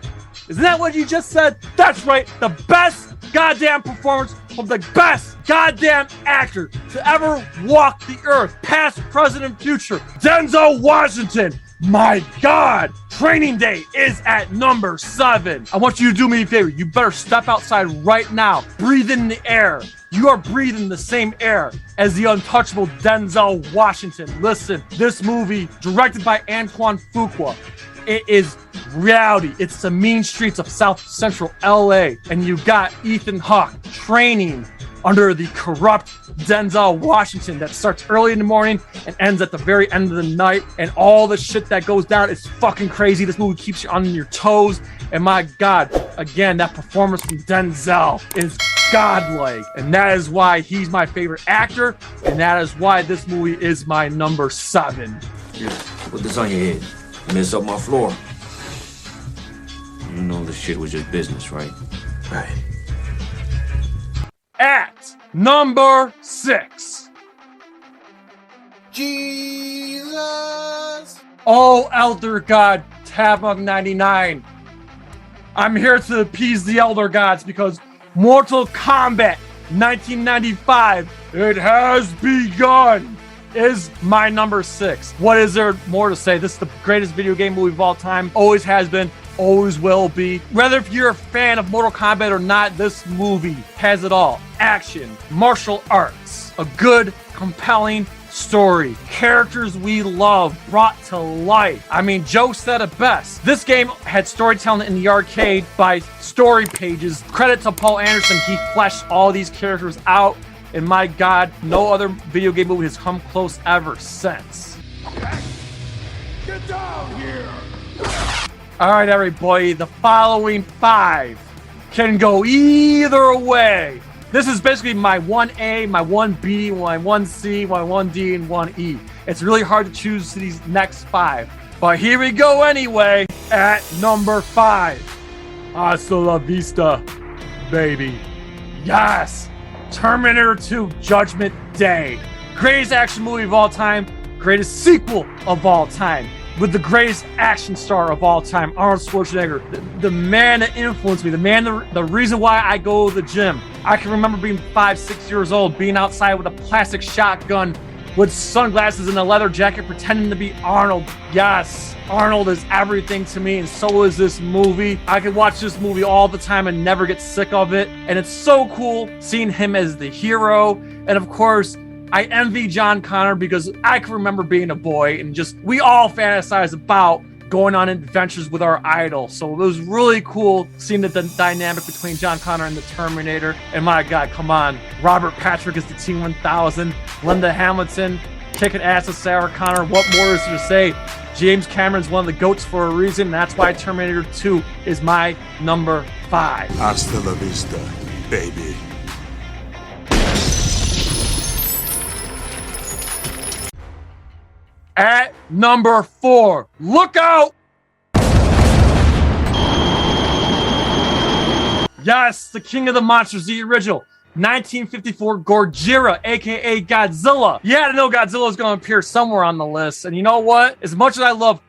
Isn't that what you just said? That's right, the best goddamn performance of the best goddamn actor to ever walk the earth, past, present, and future, Denzel Washington. My God, Training Day is at number 7. I want you to do me a favor. You better step outside right now. Breathe in the air. You are breathing the same air as the untouchable Denzel Washington. Listen, this movie, directed by Antoine Fuqua, it is reality. It's the mean streets of South Central LA. And you got Ethan Hawke training under the corrupt Denzel Washington that starts early in the morning and ends at the very end of the night. And all the shit that goes down is fucking crazy. This movie keeps you on your toes. And my God, again, that performance from Denzel is godlike. And that is why he's my favorite actor. And that is why this movie is my number 7. Here, put this on your head. Mess up my floor. You know this shit was just business, right? Right. At number 6. Jesus! Oh, Elder God, Tabmug 99. I'm here to appease the Elder Gods because Mortal Kombat 1995, it has begun, is my number 6. What is there more to say? This is the greatest video game movie of all time. Always has been, always will be. Whether if you're a fan of Mortal Kombat or not, this movie has it all. Action, martial arts, a good, compelling story, characters we love brought to life. I mean, Joe said it best. This game had storytelling in the arcade by story pages. Credit to Paul Anderson, he fleshed all these characters out. And my God, no other video game movie has come close ever since. Get down here! All right, everybody, the following 5 can go either way. This is basically my 1A, my 1B, my 1C, my 1D, and 1E. It's really hard to choose these next 5. But here we go anyway. At number 5. Hasta la vista, baby. Yes! Terminator 2 Judgment Day. Greatest action movie of all time. Greatest sequel of all time. With the greatest action star of all time, Arnold Schwarzenegger, the man that influenced me, the reason why I go to the gym. I can remember being 5, 6 years old, being outside with a plastic shotgun, with sunglasses and a leather jacket pretending to be Arnold. Yes, Arnold is everything to me, and so is this movie. I could watch this movie all the time and never get sick of it. And it's so cool seeing him as the hero. And of course, I envy John Connor because I can remember being a boy and just, we all fantasize about going on adventures with our idol. So it was really cool seeing the dynamic between John Connor and the Terminator. And my God, come on. Robert Patrick is the T-1000. Linda Hamilton kicking ass with Sarah Connor. What more is there to say? James Cameron's one of the GOATs for a reason. That's why Terminator 2 is my number 5. Hasta la vista, baby. At number 4, look out! Yes, the King of the Monsters, the original 1954 Gojira, aka Godzilla. You had to know Godzilla was going to appear somewhere on the list. And you know what? As much as I love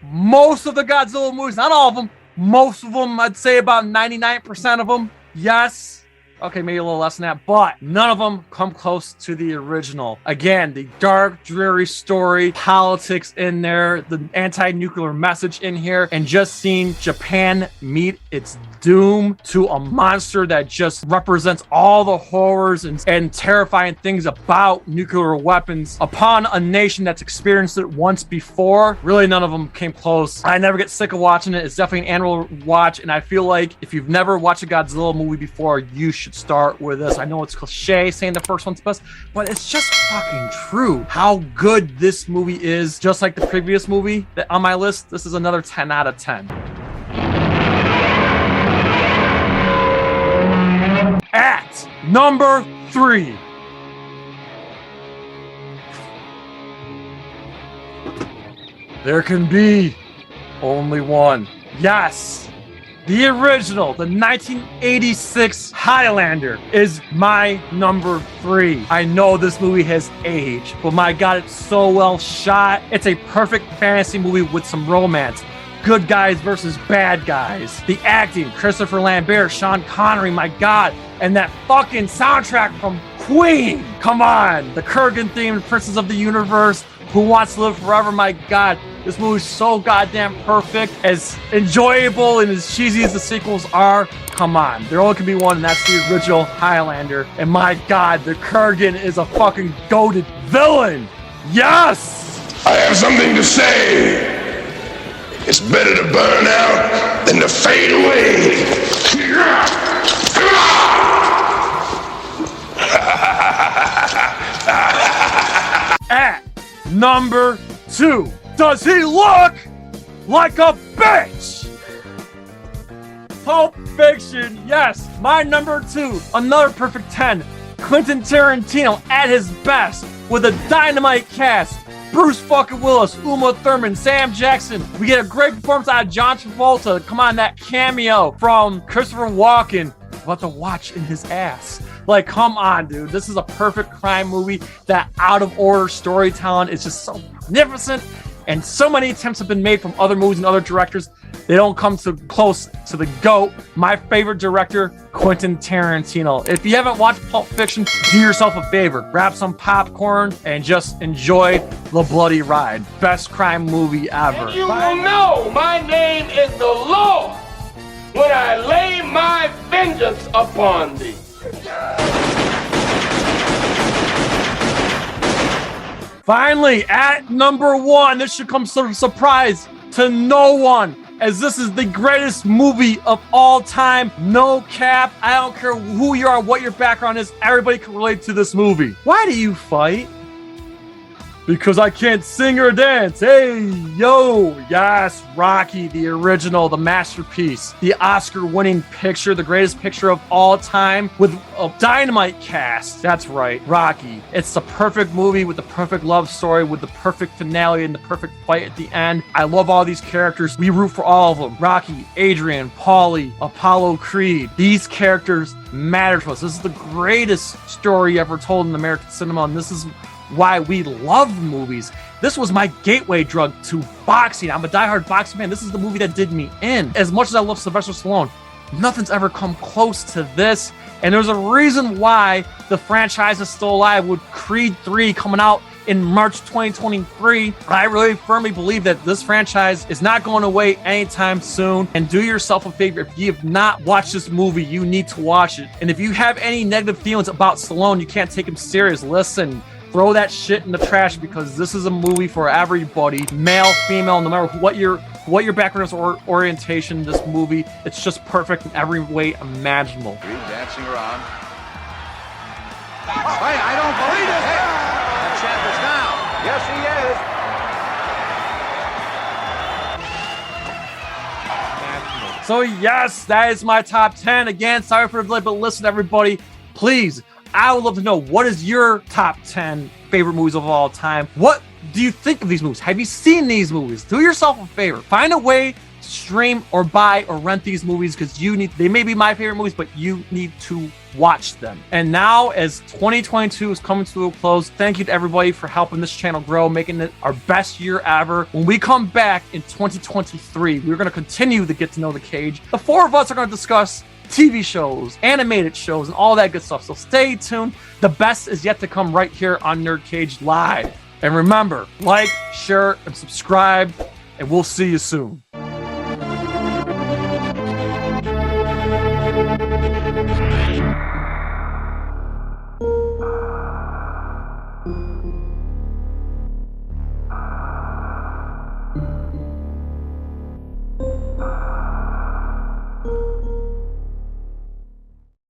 most of the Godzilla movies, not all of them, most of them, I'd say about 99% of them, yes. Okay, maybe a little less than that, but none of them come close to the original. Again, the dark, dreary story, politics in there, the anti-nuclear message in here, and just seeing Japan meet its doom to a monster that just represents all the horrors and terrifying things about nuclear weapons upon a nation that's experienced it once before. Really, none of them came close. I never get sick of watching it. It's definitely an annual watch, and I feel like if you've never watched a Godzilla movie before, you should start with this. I know it's cliche saying the first one's best, but it's just fucking true how good this movie is. Just like the previous movie that on my list, this is another 10 out of 10. At number 3, there can be only one. Yes, the original, the 1986 Highlander is my number 3. I know this movie has aged, but my God, it's so well shot. It's a perfect fantasy movie with some romance. Good guys versus bad guys. The acting, Christopher Lambert, Sean Connery, my God. And that fucking soundtrack from Queen. Come on. The Kurgan theme, Princess of the Universe, Who Wants to Live Forever, my God. This movie's so goddamn perfect. As enjoyable and as cheesy as the sequels are, come on. There only can be one, and that's the original Highlander. And my God, the Kurgan is a fucking goated villain. Yes! I have something to say. It's better to burn out than to fade away. At number 2, does he look like a bitch? Pulp Fiction, yes, my number 2, another perfect 10. Quentin Tarantino at his best with a dynamite cast. Bruce fucking Willis, Uma Thurman, Sam Jackson. We get a great performance out of John Travolta. Come on, that cameo from Christopher Walken. About to watch in his ass. Like, come on, dude. This is a perfect crime movie. That out-of-order storytelling is just so magnificent. And so many attempts have been made from other movies and other directors. They don't come so close to the GOAT. My favorite director, Quentin Tarantino. If you haven't watched Pulp Fiction, do yourself a favor. Grab some popcorn and just enjoy the bloody ride. Best crime movie ever. And you will know my name is the Lord when I lay my vengeance upon thee. Finally, at number 1, this should come as a surprise to no one, as this is the greatest movie of all time. No cap. I don't care who you are, what your background is. Everybody can relate to this movie. Why do you fight? Because I can't sing or dance. Hey, yo. Yes, Rocky, the original, the masterpiece, the Oscar-winning picture, the greatest picture of all time with a dynamite cast. That's right, Rocky. It's the perfect movie with the perfect love story, with the perfect finale and the perfect fight at the end. I love all these characters. We root for all of them. Rocky, Adrian, Paulie, Apollo Creed. These characters matter to us. This is the greatest story ever told in American cinema, and this is why we love movies. This was my gateway drug to boxing. I'm a diehard boxing fan. This is the movie that did me in. As much as I love Sylvester Stallone, nothing's ever come close to this. And there's a reason why the franchise is still alive with Creed 3 coming out in March 2023. I really firmly believe that this franchise is not going away anytime soon. And do yourself a favor, if you have not watched this movie, you need to watch it. And if you have any negative feelings about Stallone, you can't take him serious, listen, throw that shit in the trash, because this is a movie for everybody, male, female, no matter what your background is or orientation. This movie, it's just perfect in every way imaginable. Dancing around. Hey, I don't believe it. Hey, that champ is down. Yes, he is. So yes, that is my top 10. Again, sorry for the delay, but listen, everybody, please, I would love to know, what is your top 10 favorite movies of all time? What do you think of these movies? Have you seen these movies? Do yourself a favor. Find a way to stream or buy or rent these movies, because they may be my favorite movies, but you need to watch them. And now, as 2022 is coming to a close, thank you to everybody for helping this channel grow, making it our best year ever. When we come back in 2023, we're going to continue to get to know the Cage. The four of us are going to discuss TV shows, animated shows, and all that good stuff. So stay tuned. The best is yet to come right here on Nerd Cage Live. And remember, like, share, and subscribe, and we'll see you soon.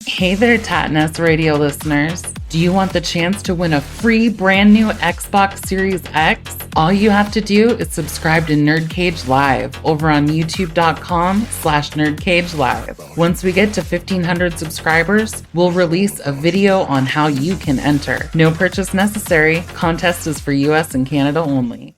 Hey there, Tattness Radio listeners. Do you want the chance to win a free brand new Xbox Series X? All you have to do is subscribe to Nerd Cage Live over on youtube.com/nerdcagelive. Once we get to 1,500 subscribers, we'll release a video on how you can enter. No purchase necessary. Contest is for US and Canada only.